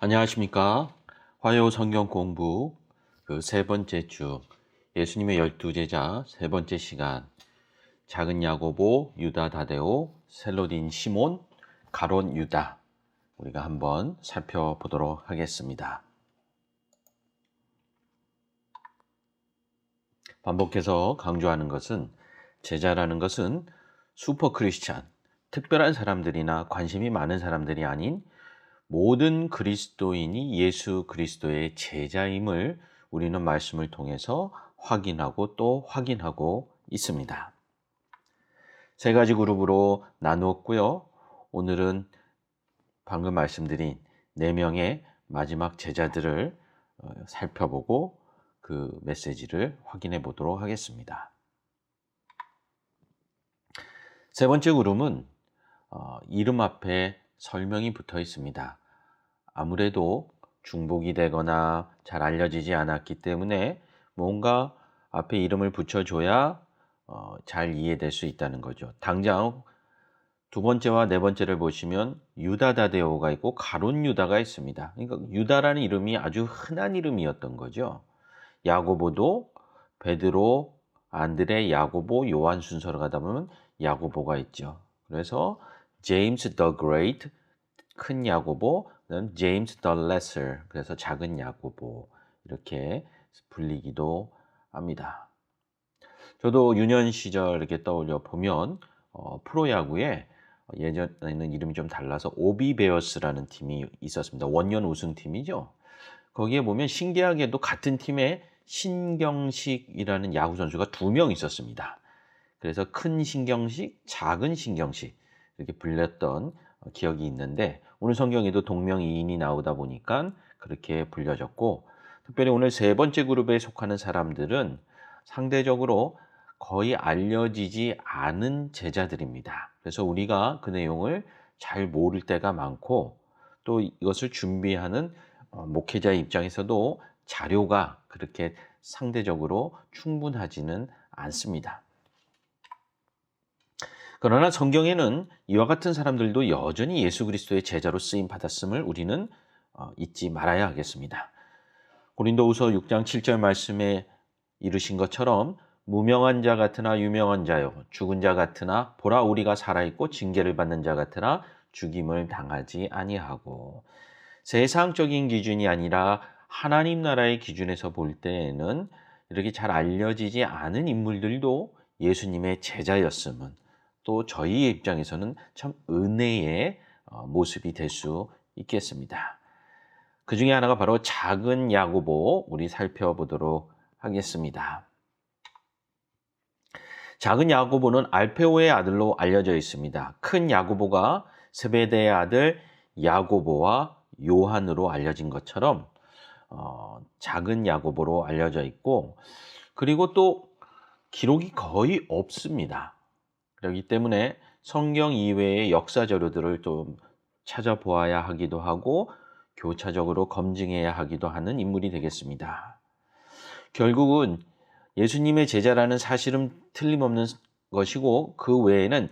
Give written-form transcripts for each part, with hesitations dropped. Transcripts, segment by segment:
안녕하십니까? 화요 성경 공부 그 세 번째 주 예수님의 열두 제자 세 번째 시간 작은 야고보, 유다 다데오, 셀로딘 시몬, 가론 유다 우리가 한번 살펴보도록 하겠습니다. 반복해서 강조하는 것은 제자라는 것은 슈퍼 크리스찬, 특별한 사람들이나 관심이 많은 사람들이 아닌 모든 그리스도인이 예수 그리스도의 제자임을 우리는 말씀을 통해서 확인하고 또 확인하고 있습니다. 세 가지 그룹으로 나누었고요. 오늘은 방금 말씀드린 네 명의 마지막 제자들을 살펴보고 그 메시지를 확인해 보도록 하겠습니다. 세 번째 그룹은 이름 앞에 설명이 붙어 있습니다. 아무래도 중복이 되거나 잘 알려지지 않았기 때문에 뭔가 앞에 이름을 붙여줘야 잘 이해될 수 있다는 거죠. 당장 두 번째와 네 번째를 보시면 유다 다데오가 있고 가론 유다가 있습니다. 그러니까 유다라는 이름이 아주 흔한 이름이었던 거죠. 야고보도 베드로, 안드레, 야고보, 요한 순서로 가다 보면 야고보가 있죠. 그래서 제임스 더 그레이트, 큰 야고보, 그다음 제임스 더 레서, 그래서 작은 야고보 이렇게 불리기도 합니다. 저도 유년 시절 이렇게 떠올려 보면 프로야구에 예전에는 이름이 좀 달라서 오비베어스라는 팀이 있었습니다. 원년 우승팀이죠. 거기에 보면 신기하게도 같은 팀에 신경식이라는 야구 선수가 두 명 있었습니다. 그래서 큰 신경식, 작은 신경식 이렇게 불렸던 기억이 있는데 오늘 성경에도 동명이인이 나오다 보니까 그렇게 불려졌고, 특별히 오늘 세 번째 그룹에 속하는 사람들은 상대적으로 거의 알려지지 않은 제자들입니다. 그래서 우리가 그 내용을 잘 모를 때가 많고 또 이것을 준비하는 목회자 입장에서도 자료가 그렇게 상대적으로 충분하지는 않습니다. 그러나 성경에는 이와 같은 사람들도 여전히 예수 그리스도의 제자로 쓰임 받았음을 우리는 잊지 말아야 하겠습니다. 고린도후서 6장 7절 말씀에 이르신 것처럼 무명한 자 같으나 유명한 자요, 죽은 자 같으나 보라 우리가 살아있고 징계를 받는 자 같으나 죽임을 당하지 아니하고, 세상적인 기준이 아니라 하나님 나라의 기준에서 볼 때에는 이렇게 잘 알려지지 않은 인물들도 예수님의 제자였음은 또 저희의 입장에서는 참 은혜의 모습이 될 수 있겠습니다. 그 중에 하나가 바로 작은 야고보, 우리 살펴보도록 하겠습니다. 작은 야고보는 알페오의 아들로 알려져 있습니다. 큰 야고보가 세베대의 아들 야고보와 요한으로 알려진 것처럼 작은 야고보로 알려져 있고, 그리고 또 기록이 거의 없습니다. 그렇기 때문에 성경 이외의 역사 자료들을 좀 찾아보아야 하기도 하고 교차적으로 검증해야 하기도 하는 인물이 되겠습니다. 결국은 예수님의 제자라는 사실은 틀림없는 것이고 그 외에는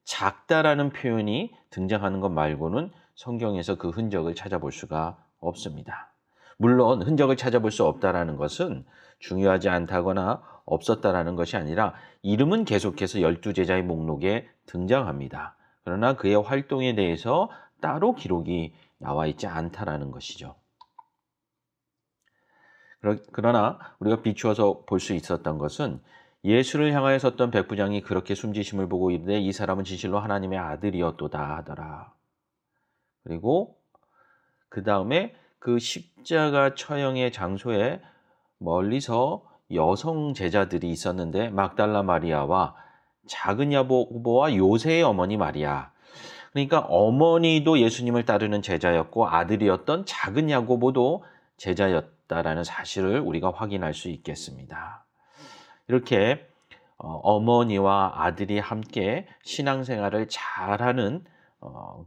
작다라는 표현이 등장하는 것 말고는 성경에서 그 흔적을 찾아볼 수가 없습니다. 물론 흔적을 찾아볼 수 없다라는 것은 중요하지 않다거나 없었다라는 것이 아니라 이름은 계속해서 12제자의 목록에 등장합니다. 그러나 그의 활동에 대해서 따로 기록이 나와 있지 않다라는 것이죠. 그러나 우리가 비추어서 볼 수 있었던 것은 예수를 향하여 섰던 백부장이 그렇게 숨지심을 보고 이르되 이 사람은 진실로 하나님의 아들이었도다 하더라. 그리고 그 다음에 그 십자가 처형의 장소에 멀리서 여성 제자들이 있었는데 막달라 마리아와 작은 야고보와 요새의 어머니 마리아, 그러니까 어머니도 예수님을 따르는 제자였고 아들이었던 작은 야고보도 제자였다라는 사실을 우리가 확인할 수 있겠습니다. 이렇게 어머니와 아들이 함께 신앙생활을 잘하는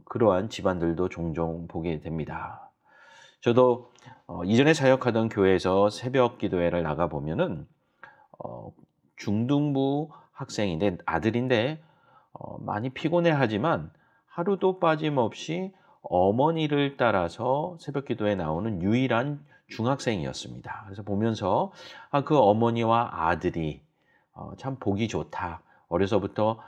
그러한 집안들도 종종 보게 됩니다. 저도 이전에 사역하던 교회에서 새벽 기도회를 나가보면은 중등부 학생인데 아들인데 많이 피곤해하지만 하루도 빠짐없이 어머니를 따라서 새벽기도에 나오는 유일한 중학생이었습니다. 그래서 보면서 그 어머니와 아들이 참 보기 좋다. 어려서부터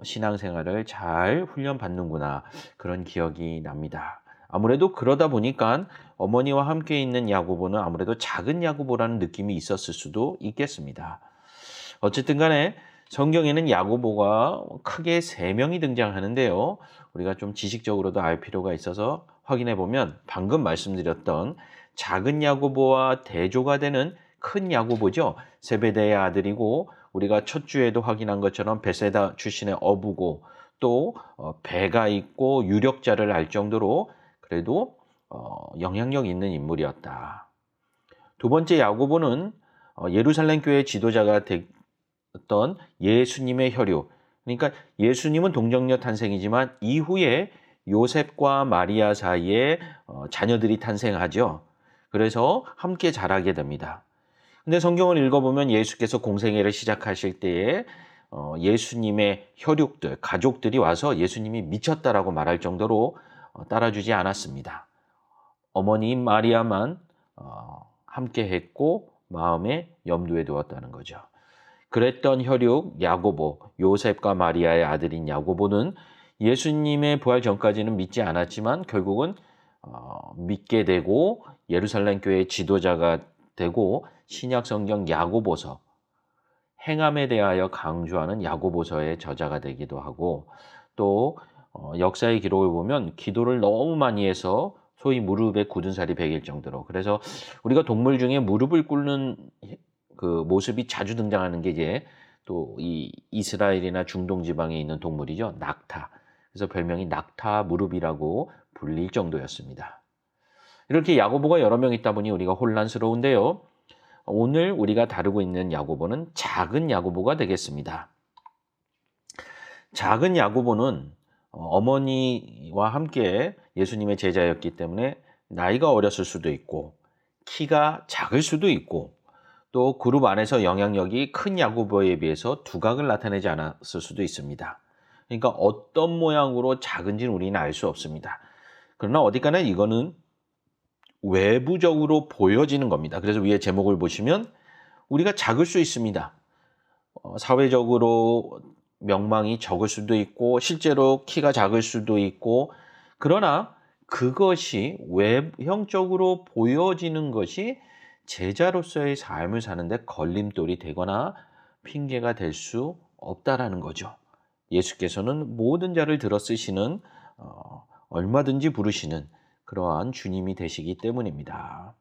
신앙생활을 잘 훈련받는구나. 그런 기억이 납니다. 아무래도 그러다 보니까 어머니와 함께 있는 야고보는 아무래도 작은 야고보라는 느낌이 있었을 수도 있겠습니다. 어쨌든 간에 성경에는 야고보가 크게 3명이 등장하는데요. 우리가 좀 지식적으로도 알 필요가 있어서 확인해 보면 방금 말씀드렸던 작은 야고보와 대조가 되는 큰 야고보죠. 세베대의 아들이고 우리가 첫 주에도 확인한 것처럼 베세다 출신의 어부고 또 배가 있고 유력자를 알 정도로 그래도 영향력 있는 인물이었다. 두 번째 야고보는 예루살렘 교회 지도자가 됐던 예수님의 혈육. 그러니까 예수님은 동정녀 탄생이지만 이후에 요셉과 마리아 사이에 자녀들이 탄생하죠. 그래서 함께 자라게 됩니다. 근데 성경을 읽어보면 예수께서 공생애를 시작하실 때에 예수님의 혈육들, 가족들이 와서 예수님이 미쳤다라고 말할 정도로 따라주지 않았습니다. 어머니인 마리아만 함께 했고 마음에 염두에 두었다는 거죠. 그랬던 혈육 야고보, 요셉과 마리아의 아들인 야고보는 예수님의 부활 전까지는 믿지 않았지만 결국은 믿게 되고 예루살렘 교회의 지도자가 되고 신약 성경 야고보서, 행함에 대하여 강조하는 야고보서의 저자가 되기도 하고 또 역사의 기록을 보면 기도를 너무 많이 해서 소위 무릎에 굳은 살이 배길 정도로, 그래서 우리가 동물 중에 무릎을 꿇는 그 모습이 자주 등장하는 게 이제 또 이 이스라엘이나 중동 지방에 있는 동물이죠. 낙타. 그래서 별명이 낙타 무릎이라고 불릴 정도였습니다. 이렇게 야고보가 여러 명 있다 보니 우리가 혼란스러운데요. 오늘 우리가 다루고 있는 야고보는 작은 야고보가 되겠습니다. 작은 야고보는 어머니와 함께 예수님의 제자였기 때문에 나이가 어렸을 수도 있고 키가 작을 수도 있고 또 그룹 안에서 영향력이 큰 야고보에 비해서 두각을 나타내지 않았을 수도 있습니다. 그러니까 어떤 모양으로 작은지는 우리는 알 수 없습니다. 그러나 어디까나 이거는 외부적으로 보여지는 겁니다. 그래서 위에 제목을 보시면 우리가 작을 수 있습니다. 사회적으로 명망이 적을 수도 있고 실제로 키가 작을 수도 있고, 그러나 그것이 외형적으로 보여지는 것이 제자로서의 삶을 사는데 걸림돌이 되거나 핑계가 될 수 없다라는 거죠. 예수께서는 모든 자를 들어 쓰시는 얼마든지 부르시는 그러한 주님이 되시기 때문입니다.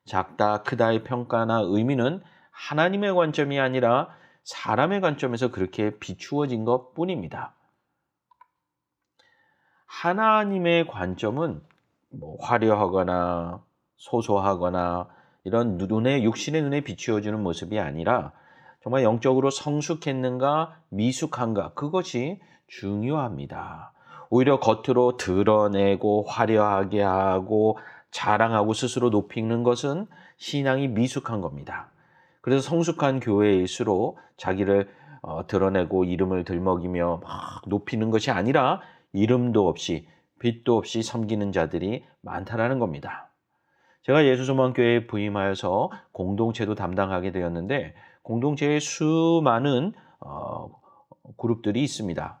작다 크다의 평가나 의미는 하나님의 관점이 아니라 사람의 관점에서 그렇게 비추어진 것뿐입니다. 하나님의 관점은 화려하거나 소소하거나 이런 육신의 눈에 비추어주는 모습이 아니라 정말 영적으로 성숙했는가 미숙한가, 그것이 중요합니다. 오히려 겉으로 드러내고 화려하게 하고 자랑하고 스스로 높이는 것은 신앙이 미숙한 겁니다. 그래서 성숙한 교회일수록 자기를 드러내고 이름을 들먹이며 막 높이는 것이 아니라 이름도 없이 빛도 없이 섬기는 자들이 많다라는 겁니다. 제가 예수소망교회에 부임하여서 공동체도 담당하게 되었는데 공동체에 수많은 그룹들이 있습니다.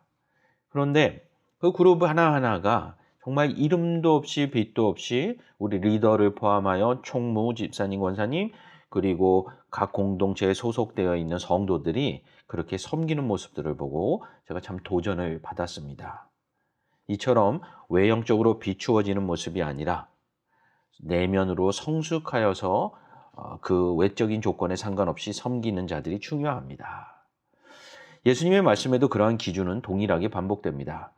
그런데 그 그룹 하나하나가 정말 이름도 없이 빛도 없이 우리 리더를 포함하여 총무, 집사님, 권사님 그리고 각 공동체에 소속되어 있는 성도들이 그렇게 섬기는 모습들을 보고 제가 참 도전을 받았습니다. 이처럼 외형적으로 비추어지는 모습이 아니라 내면으로 성숙하여서 그 외적인 조건에 상관없이 섬기는 자들이 중요합니다. 예수님의 말씀에도 그러한 기준은 동일하게 반복됩니다.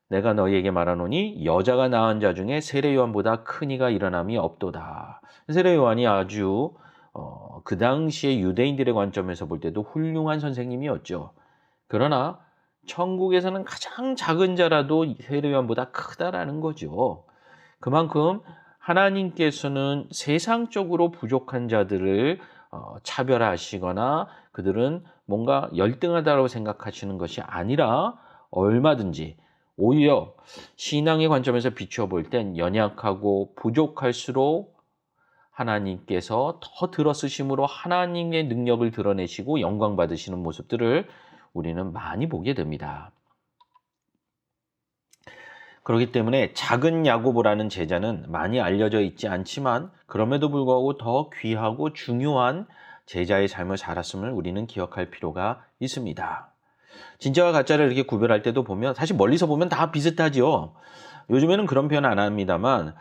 내가 너희에게 말하노니 여자가 낳은 자 중에 세례 요한보다 큰 이가 일어남이 없도다. 세례 요한이 아주 그 당시에 유대인들의 관점에서 볼 때도 훌륭한 선생님이었죠. 그러나 천국에서는 가장 작은 자라도 세례 요한보다 크다라는 거죠. 그만큼 하나님께서는 세상적으로 부족한 자들을 차별하시거나 그들은 뭔가 열등하다고 생각하시는 것이 아니라 얼마든지 오히려 신앙의 관점에서 비추어 볼 땐 연약하고 부족할수록 하나님께서 더 들어쓰심으로 하나님의 능력을 드러내시고 영광 받으시는 모습들을 우리는 많이 보게 됩니다. 그렇기 때문에 작은 야고보라는 제자는 많이 알려져 있지 않지만 그럼에도 불구하고 더 귀하고 중요한 제자의 삶을 살았음을 우리는 기억할 필요가 있습니다. 진짜와 가짜를 이렇게 구별할 때도 보면 사실 멀리서 보면 다 비슷하죠. 요즘에는 그런 표현 안 합니다만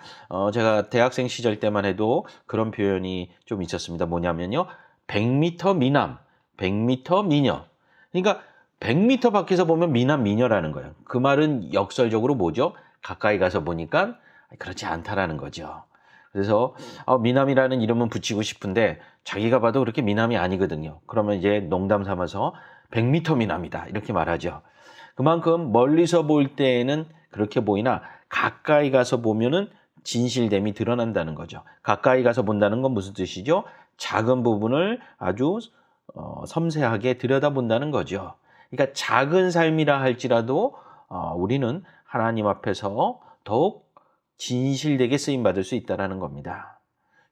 제가 대학생 시절 때만 해도 그런 표현이 좀 있었습니다. 뭐냐면요. 100m 미남, 100m 미녀. 그러니까 100m 밖에서 보면 미남, 미녀라는 거예요. 그 말은 역설적으로 뭐죠? 가까이 가서 보니까 그렇지 않다라는 거죠. 그래서 미남이라는 이름은 붙이고 싶은데 자기가 봐도 그렇게 미남이 아니거든요. 그러면 이제 농담 삼아서 100m 미남이다 이렇게 말하죠. 그만큼 멀리서 볼 때에는 그렇게 보이나 가까이 가서 보면은 진실됨이 드러난다는 거죠. 가까이 가서 본다는 건 무슨 뜻이죠? 작은 부분을 아주 섬세하게 들여다본다는 거죠. 그러니까 작은 삶이라 할지라도 우리는 하나님 앞에서 더욱 진실되게 쓰임받을 수 있다는 겁니다.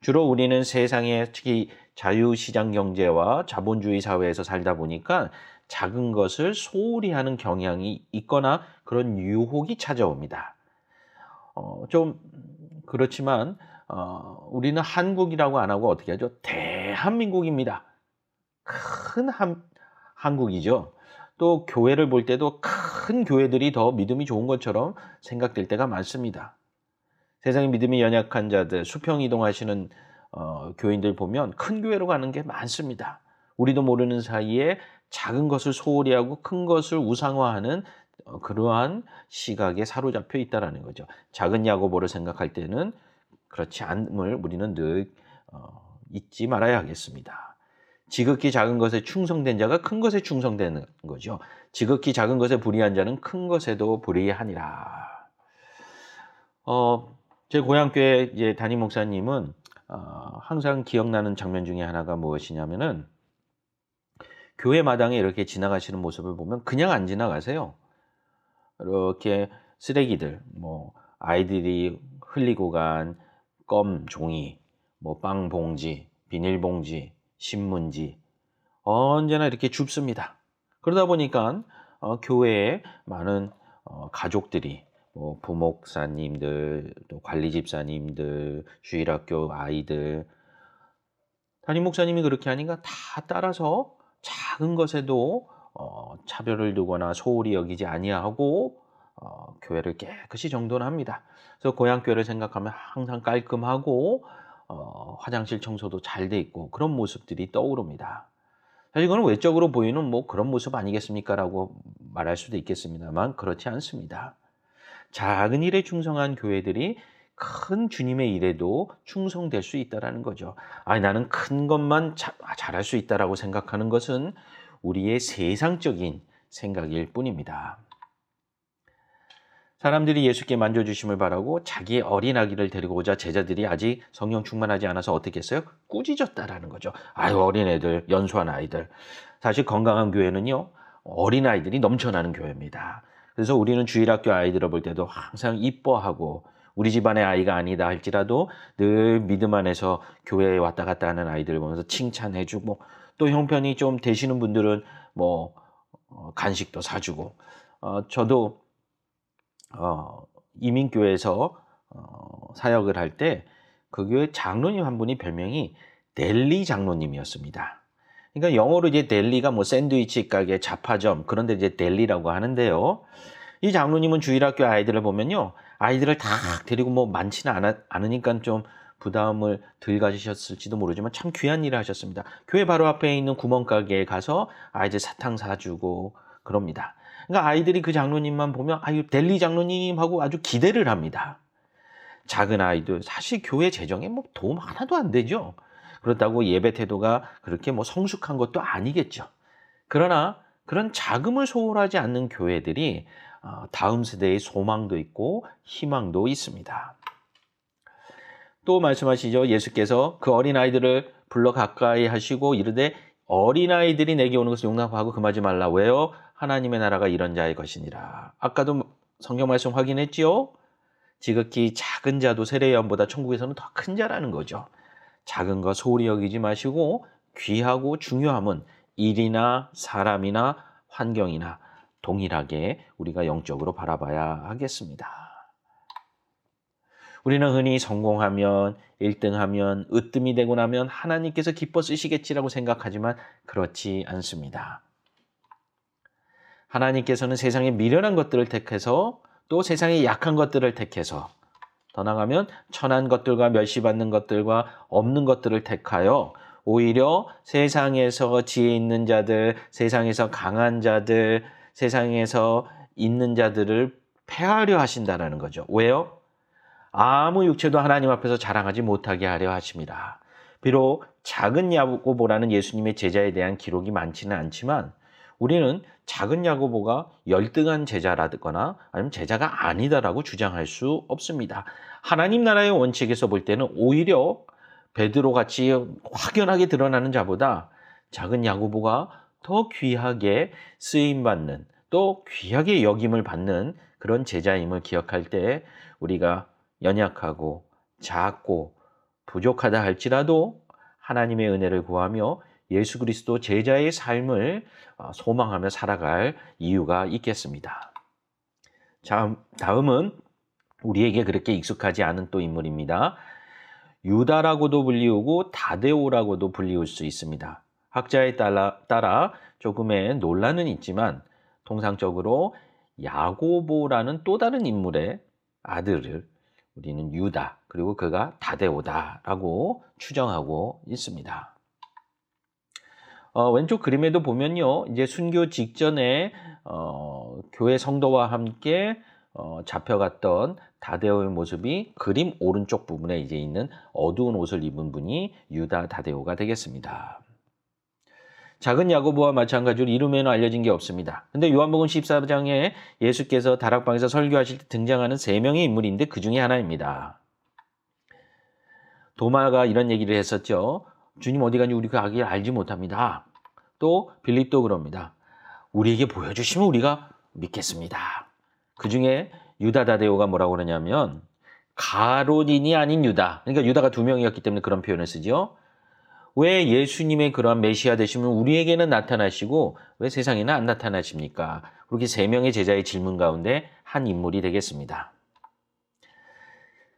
주로 우리는 세상에 특히 자유시장 경제와 자본주의 사회에서 살다 보니까 작은 것을 소홀히 하는 경향이 있거나 그런 유혹이 찾아옵니다. 좀 그렇지만 우리는 한국이라고 안 하고 어떻게 하죠? 대한민국입니다. 큰 한국이죠. 또 교회를 볼 때도 큰 교회들이 더 믿음이 좋은 것처럼 생각될 때가 많습니다. 세상에 믿음이 연약한 자들, 수평 이동하시는 교인들 보면 큰 교회로 가는 게 많습니다. 우리도 모르는 사이에 작은 것을 소홀히 하고 큰 것을 우상화하는 그러한 시각에 사로잡혀 있다는 거죠. 작은 야고보를 생각할 때는 그렇지 않음을 우리는 늘 잊지 말아야 하겠습니다. 지극히 작은 것에 충성된 자가 큰 것에 충성되는 거죠. 지극히 작은 것에 불의한 자는 큰 것에도 불의하니라. 제 고향교회 이제 담임 목사님은 항상 기억나는 장면 중에 하나가 무엇이냐면은 교회 마당에 이렇게 지나가시는 모습을 보면 그냥 안 지나가세요. 이렇게 쓰레기들, 뭐 아이들이 흘리고 간 껌 종이, 뭐 빵 봉지, 비닐 봉지, 신문지 언제나 이렇게 줍습니다. 그러다 보니까 교회에 많은 가족들이 뭐 부목사님들, 또 관리집사님들, 주일학교 아이들, 담임 목사님이 그렇게 하니까 다 따라서 작은 것에도 차별을 두거나 소홀히 여기지 아니하고 교회를 깨끗이 정돈합니다. 그래서 고향 교회를 생각하면 항상 깔끔하고 화장실 청소도 잘 돼 있고 그런 모습들이 떠오릅니다. 사실 이거는 외적으로 보이는 뭐 그런 모습 아니겠습니까라고 말할 수도 있겠습니다만 그렇지 않습니다. 작은 일에 충성한 교회들이 큰 주님의 일에도 충성될 수 있다는 거죠. 나는 큰 것만 잘할 수 있다라고 생각하는 것은 우리의 세상적인 생각일 뿐입니다. 사람들이 예수께 만져주심을 바라고 자기의 어린 아기를 데리고 오자 제자들이 아직 성령 충만하지 않아서 어떻게 했어요? 꾸짖었다라는 거죠. 어린애들, 연소한 아이들. 사실 건강한 교회는요, 어린아이들이 넘쳐나는 교회입니다. 그래서 우리는 주일학교 아이들을 볼 때도 항상 이뻐하고 우리 집안의 아이가 아니다 할지라도 늘 믿음 안에서 교회에 왔다 갔다 하는 아이들을 보면서 칭찬해주고 또 형편이 좀 되시는 분들은 뭐 간식도 사주고 저도 이민교회에서 사역을 할 때 그 교회 장로님 한 분이 별명이 델리 장로님이었습니다. 그러니까 영어로 이제 델리가 뭐 샌드위치 가게, 잡화점 그런 데 이제 델리라고 하는데요. 이 장로님은 주일학교 아이들을 보면요. 아이들을 다 데리고 뭐 많지는 않으니까 좀 부담을 덜 가지셨을지도 모르지만 참 귀한 일을 하셨습니다. 교회 바로 앞에 있는 구멍가게에 가서 아이들 사탕 사주고 그럽니다. 그러니까 아이들이 그 장로님만 보면 델리 장로님 하고 아주 기대를 합니다. 작은 아이들 사실 교회 재정에 뭐 도움 하나도 안 되죠. 그렇다고 예배 태도가 그렇게 뭐 성숙한 것도 아니겠죠. 그러나 그런 자금을 소홀하지 않는 교회들이 다음 세대의 소망도 있고 희망도 있습니다. 또 말씀하시죠. 예수께서 그 어린아이들을 불러 가까이 하시고 이르되 어린아이들이 내게 오는 것을 용납하고 금하지 말라. 왜요? 하나님의 나라가 이런 자의 것이니라. 아까도 성경 말씀 확인했지요? 지극히 작은 자도 세례요한보다 천국에서는 더 큰 자라는 거죠. 작은 거 소홀히 여기지 마시고 귀하고 중요함은 일이나 사람이나 환경이나 동일하게 우리가 영적으로 바라봐야 하겠습니다. 우리는 흔히 성공하면 1등하면 으뜸이 되고 나면 하나님께서 기뻐 쓰시겠지라고 생각하지만 그렇지 않습니다. 하나님께서는 세상의 미련한 것들을 택해서 또 세상의 약한 것들을 택해서 더 나아가면 천한 것들과 멸시받는 것들과 없는 것들을 택하여 오히려 세상에서 지혜 있는 자들, 세상에서 강한 자들, 세상에서 있는 자들을 폐하려 하신다는 거죠. 왜요? 아무 육체도 하나님 앞에서 자랑하지 못하게 하려 하십니다. 비록 작은 야고보라는 예수님의 제자에 대한 기록이 많지는 않지만 우리는 작은 야고보가 열등한 제자라거나 아니면 제자가 아니다라고 주장할 수 없습니다. 하나님 나라의 원칙에서 볼 때는 오히려 베드로같이 확연하게 드러나는 자보다 작은 야고보가 더 귀하게 쓰임받는 또 귀하게 여김을 받는 그런 제자임을 기억할 때 우리가 연약하고 작고 부족하다 할지라도 하나님의 은혜를 구하며 예수 그리스도 제자의 삶을 소망하며 살아갈 이유가 있겠습니다. 자, 다음은 우리에게 그렇게 익숙하지 않은 또 인물입니다. 유다라고도 불리우고 다데오라고도 불리울 수 있습니다. 학자에 따라 조금의 논란은 있지만 통상적으로 야고보라는 또 다른 인물의 아들을 우리는 유다 그리고 그가 다데오다라고 추정하고 있습니다. 왼쪽 그림에도 보면요, 이제 순교 직전에 교회 성도와 함께 잡혀갔던 다데오의 모습이 그림 오른쪽 부분에 이제 있는 어두운 옷을 입은 분이 유다 다데오가 되겠습니다. 작은 야고보와 마찬가지로 이름에는 알려진 게 없습니다. 근데 요한복음 14장에 예수께서 다락방에서 설교하실 때 등장하는 3명의 인물인데 그 중에 하나입니다. 도마가 이런 얘기를 했었죠. 주님 어디 가니 우리 그 아기를 알지 못합니다. 또 빌립도 그럽니다. 우리에게 보여주시면 우리가 믿겠습니다. 그 중에 유다 다데오가 뭐라고 그러냐면 가롯인이 아닌 유다. 그러니까 유다가 2명이었기 때문에 그런 표현을 쓰죠. 왜 예수님의 그러한 메시아 되시면 우리에게는 나타나시고 왜 세상에는 안 나타나십니까? 그렇게 3명의 제자의 질문 가운데 한 인물이 되겠습니다.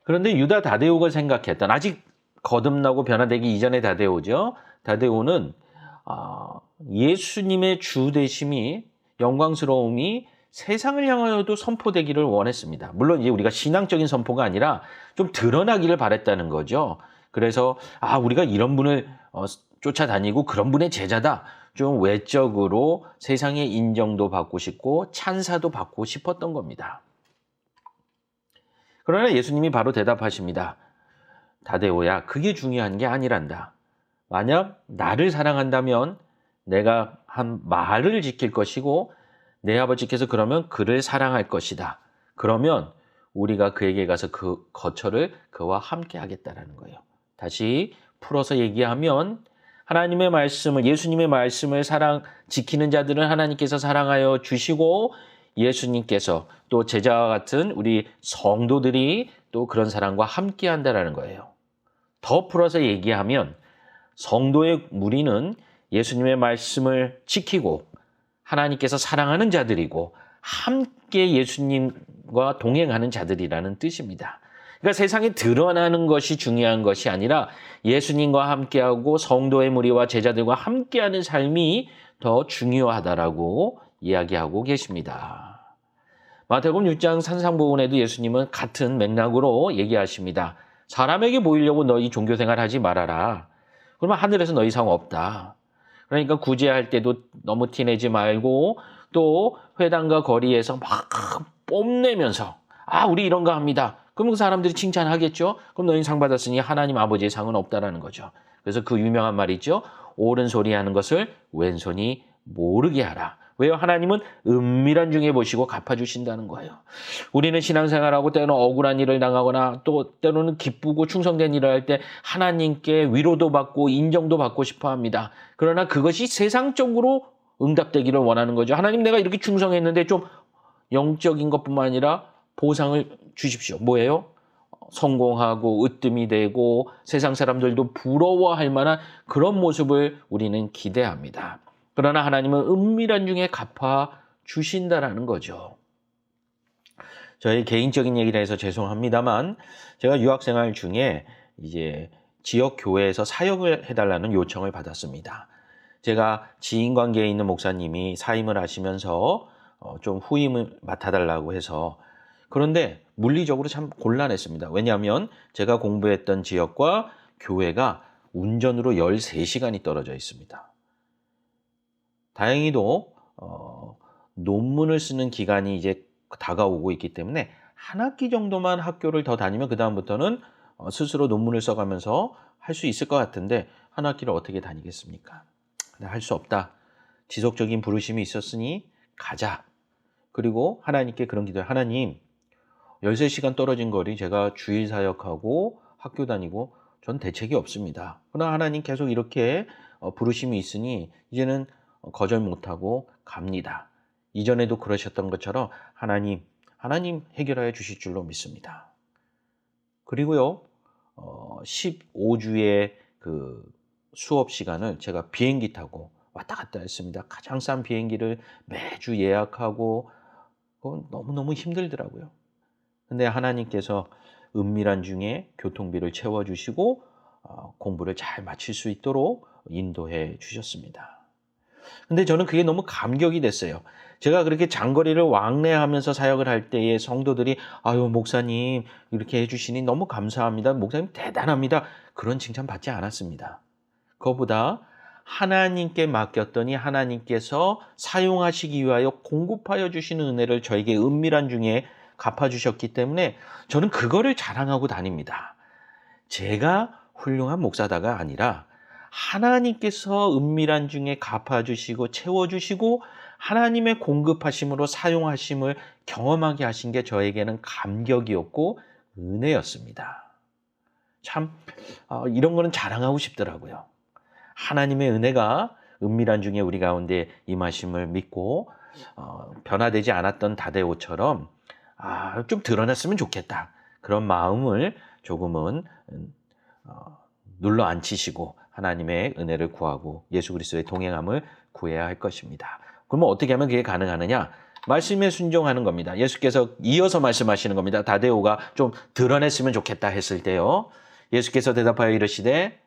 그런데 유다 다데오가 생각했던 아직 거듭나고 변화되기 이전의 다데오죠. 다데오는 예수님의 주 되심이 영광스러움이 세상을 향하여도 선포되기를 원했습니다. 물론 이제 우리가 신앙적인 선포가 아니라 좀 드러나기를 바랬다는 거죠. 그래서 우리가 이런 분을 쫓아다니고 그런 분의 제자다. 좀 외적으로 세상의 인정도 받고 싶고 찬사도 받고 싶었던 겁니다. 그러나 예수님이 바로 대답하십니다. 다데오야, 그게 중요한 게 아니란다. 만약 나를 사랑한다면 내가 한 말을 지킬 것이고 내 아버지께서 그러면 그를 사랑할 것이다. 그러면 우리가 그에게 가서 그 거처를 그와 함께 하겠다라는 거예요. 다시 풀어서 얘기하면 하나님의 말씀을 예수님의 말씀을 지키는 자들은 하나님께서 사랑하여 주시고 예수님께서 또 제자와 같은 우리 성도들이 또 그런 사랑과 함께 한다라는 거예요. 더 풀어서 얘기하면 성도의 무리는 예수님의 말씀을 지키고 하나님께서 사랑하는 자들이고 함께 예수님과 동행하는 자들이라는 뜻입니다. 그러니까 세상에 드러나는 것이 중요한 것이 아니라 예수님과 함께하고 성도의 무리와 제자들과 함께하는 삶이 더 중요하다라고 이야기하고 계십니다. 마태복음 6장 산상보훈에도 예수님은 같은 맥락으로 얘기하십니다. 사람에게 보이려고 너희 종교생활 하지 말아라. 그러면 하늘에서 너희 상 없다. 그러니까 구제할 때도 너무 티내지 말고 또 회당과 거리에서 막 뽐내면서 우리 이런 거 합니다. 그럼 그 사람들이 칭찬하겠죠. 그럼 너희는 상 받았으니 하나님 아버지의 상은 없다라는 거죠. 그래서 그 유명한 말이 있죠. 옳은 소리 하는 것을 왼손이 모르게 하라. 왜요? 하나님은 은밀한 중에 보시고 갚아주신다는 거예요. 우리는 신앙생활하고 때로는 억울한 일을 당하거나 또 때로는 기쁘고 충성된 일을 할 때 하나님께 위로도 받고 인정도 받고 싶어 합니다. 그러나 그것이 세상적으로 응답되기를 원하는 거죠. 하나님 내가 이렇게 충성했는데 좀 영적인 것뿐만 아니라 보상을 주십시오. 뭐예요? 성공하고 으뜸이 되고 세상 사람들도 부러워할 만한 그런 모습을 우리는 기대합니다. 그러나 하나님은 은밀한 중에 갚아 주신다라는 거죠. 저희 개인적인 얘기를 해서 죄송합니다만 제가 유학생활 중에 이제 지역 교회에서 사역을 해달라는 요청을 받았습니다. 제가 지인 관계에 있는 목사님이 사임을 하시면서 좀 후임을 맡아달라고 해서 그런데 물리적으로 참 곤란했습니다. 왜냐하면 제가 공부했던 지역과 교회가 운전으로 13시간이 떨어져 있습니다. 다행히도 논문을 쓰는 기간이 이제 다가오고 있기 때문에 한 학기 정도만 학교를 더 다니면 그다음부터는 스스로 논문을 써가면서 할 수 있을 것 같은데 한 학기를 어떻게 다니겠습니까? 할 수 없다. 지속적인 부르심이 있었으니 가자. 그리고 하나님께 그런 기도를 하나님 13시간 떨어진 거리 제가 주일 사역하고 학교 다니고 전 대책이 없습니다. 그러나 하나님 계속 이렇게 부르심이 있으니 이제는 거절 못하고 갑니다. 이전에도 그러셨던 것처럼 하나님 해결하여 주실 줄로 믿습니다. 그리고요 15주의 그 수업 시간을 제가 비행기 타고 왔다 갔다 했습니다. 가장 싼 비행기를 매주 예약하고 그건 너무너무 힘들더라고요. 근데 하나님께서 은밀한 중에 교통비를 채워주시고 공부를 잘 마칠 수 있도록 인도해 주셨습니다. 근데 저는 그게 너무 감격이 됐어요. 제가 그렇게 장거리를 왕래하면서 사역을 할 때에 성도들이 아유 목사님 이렇게 해주시니 너무 감사합니다. 목사님 대단합니다. 그런 칭찬 받지 않았습니다. 그것보다 하나님께 맡겼더니 하나님께서 사용하시기 위하여 공급하여 주시는 은혜를 저에게 은밀한 중에 갚아주셨기 때문에 저는 그거를 자랑하고 다닙니다. 제가 훌륭한 목사다가 아니라 하나님께서 은밀한 중에 갚아주시고 채워주시고 하나님의 공급하심으로 사용하심을 경험하게 하신 게 저에게는 감격이었고 은혜였습니다. 참 이런 거는 자랑하고 싶더라고요. 하나님의 은혜가 은밀한 중에 우리 가운데 임하심을 믿고 변화되지 않았던 다데오처럼 좀 드러났으면 좋겠다. 그런 마음을 조금은 눌러 앉히시고 하나님의 은혜를 구하고 예수 그리스도의 동행함을 구해야 할 것입니다. 그러면 어떻게 하면 그게 가능하느냐? 말씀에 순종하는 겁니다. 예수께서 이어서 말씀하시는 겁니다. 다데오가 좀 드러냈으면 좋겠다 했을 때요. 예수께서 대답하여 이르시되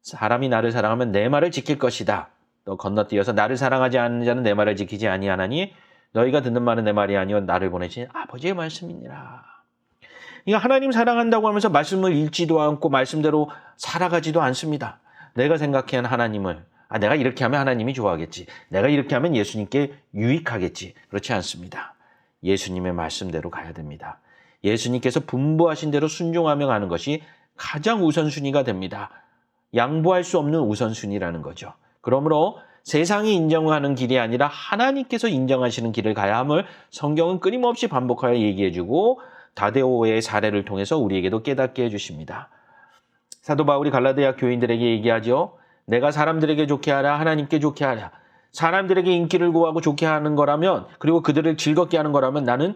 사람이 나를 사랑하면 내 말을 지킬 것이다. 또 건너뛰어서 나를 사랑하지 않는 자는 내 말을 지키지 아니하나니 너희가 듣는 말은 내 말이 아니요 나를 보내신 아버지의 말씀이니라. 이거 하나님 사랑한다고 하면서 말씀을 읽지도 않고 말씀대로 살아가지도 않습니다. 내가 생각한 하나님을 내가 이렇게 하면 하나님이 좋아하겠지. 내가 이렇게 하면 예수님께 유익하겠지. 그렇지 않습니다. 예수님의 말씀대로 가야 됩니다. 예수님께서 분부하신 대로 순종하며 가는 것이 가장 우선순위가 됩니다. 양보할 수 없는 우선순위라는 거죠. 그러므로 세상이 인정하는 길이 아니라 하나님께서 인정하시는 길을 가야 함을 성경은 끊임없이 반복하여 얘기해주고 다데오의 사례를 통해서 우리에게도 깨닫게 해주십니다. 사도 바울이 갈라디아 교인들에게 얘기하죠. 내가 사람들에게 좋게 하라 하나님께 좋게 하라. 사람들에게 인기를 구하고 좋게 하는 거라면 그리고 그들을 즐겁게 하는 거라면 나는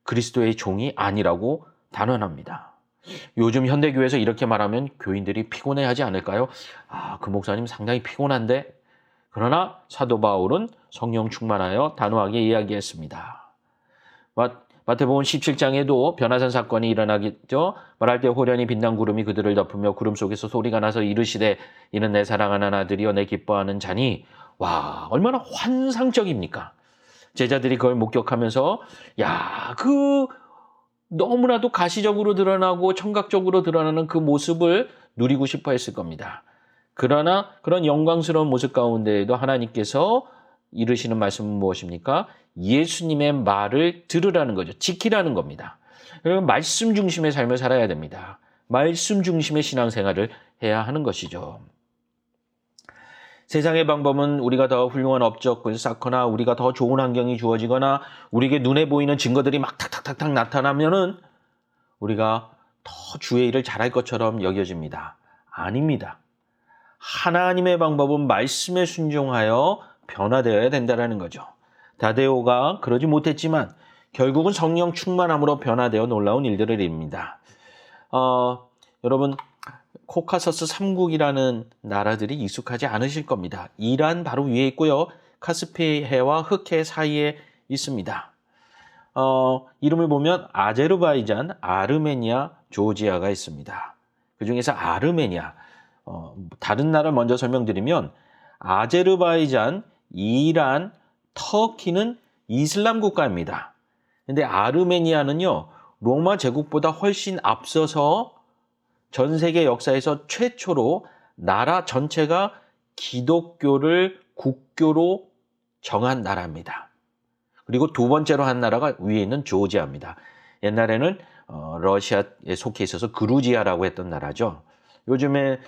그리스도의 종이 아니라고 단언합니다. 요즘 현대교회에서 이렇게 말하면 교인들이 피곤해하지 않을까요? 그 목사님 상당히 피곤한데? 그러나 사도 바울은 성령 충만하여 단호하게 이야기했습니다. 마태복음 17장에도 변화산 사건이 일어나겠죠. 말할 때 호련히 빛난 구름이 그들을 덮으며 구름 속에서 소리가 나서 이르시되 이는 내 사랑하는 아들이요 내 기뻐하는 자니. 와, 얼마나 환상적입니까? 제자들이 그걸 목격하면서 너무나도 가시적으로 드러나고 청각적으로 드러나는 그 모습을 누리고 싶어 했을 겁니다. 그러나 그런 영광스러운 모습 가운데에도 하나님께서 이르시는 말씀은 무엇입니까? 예수님의 말을 들으라는 거죠. 지키라는 겁니다. 그러면 말씀 중심의 삶을 살아야 됩니다. 말씀 중심의 신앙생활을 해야 하는 것이죠. 세상의 방법은 우리가 더 훌륭한 업적을 쌓거나 우리가 더 좋은 환경이 주어지거나 우리에게 눈에 보이는 증거들이 막 탁탁탁탁 나타나면은 우리가 더 주의 일을 잘할 것처럼 여겨집니다. 아닙니다. 하나님의 방법은 말씀에 순종하여 변화되어야 된다는 거죠. 다데오가 그러지 못했지만 결국은 성령 충만함으로 변화되어 놀라운 일들을 이룹니다. 여러분 코카서스 3국이라는 나라들이 익숙하지 않으실 겁니다. 이란 바로 위에 있고요. 카스피해와 흑해 사이에 있습니다. 이름을 보면 아제르바이잔, 아르메니아, 조지아가 있습니다. 그중에서 아르메니아, 다른 나라를 먼저 설명드리면 아제르바이잔, 이란, 터키는 이슬람 국가입니다. 근데 아르메니아는요, 로마 제국보다 훨씬 앞서서 전 세계 역사에서 최초로 나라 전체가 기독교를 국교로 정한 나라입니다. 그리고 두 번째로 한 나라가 위에 있는 조지아입니다. 옛날에는 러시아에 속해 있어서 그루지아라고 했던 나라죠. 요즘에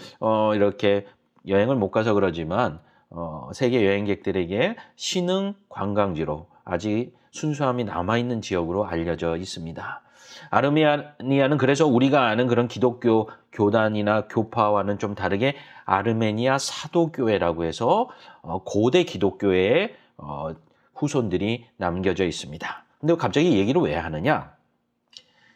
이렇게 여행을 못 가서 그러지만 세계 여행객들에게 신흥 관광지로 아직 순수함이 남아있는 지역으로 알려져 있습니다. 아르메니아는 그래서 우리가 아는 그런 기독교 교단이나 교파와는 좀 다르게 아르메니아 사도교회라고 해서 고대 기독교회의 후손들이 남겨져 있습니다. 근데 갑자기 얘기를 왜 하느냐?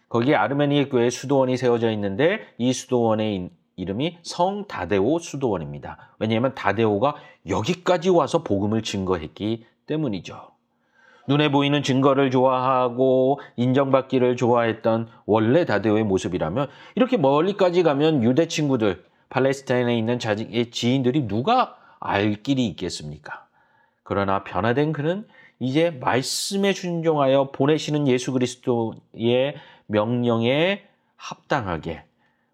거기에 아르메니아 교회 수도원이 세워져 있는데 이 수도원의 이름이 성 다데오 수도원입니다. 왜냐하면 다데오가 여기까지 와서 복음을 증거했기 때문이죠. 눈에 보이는 증거를 좋아하고 인정받기를 좋아했던 원래 다데오의 모습이라면 이렇게 멀리까지 가면 유대 친구들, 팔레스타인에 있는 자기의 지인들이 누가 알 길이 있겠습니까? 그러나 변화된 그는 이제 말씀에 순종하여 보내시는 예수 그리스도의 명령에 합당하게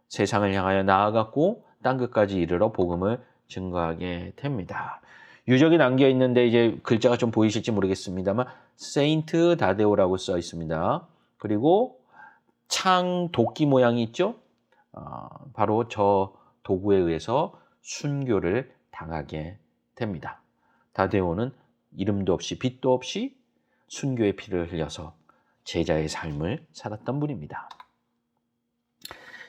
세상을 향하여 나아갔고 땅끝까지 이르러 복음을 증거하게 됩니다. 유적이 남겨 있는데 이제 글자가 좀 보이실지 모르겠습니다만 세인트 다데오라고 써 있습니다. 그리고 창 도끼 모양이 있죠? 바로 저 도구에 의해서 순교를 당하게 됩니다. 다데오는 이름도 없이 빛도 없이 순교의 피를 흘려서 제자의 삶을 살았던 분입니다.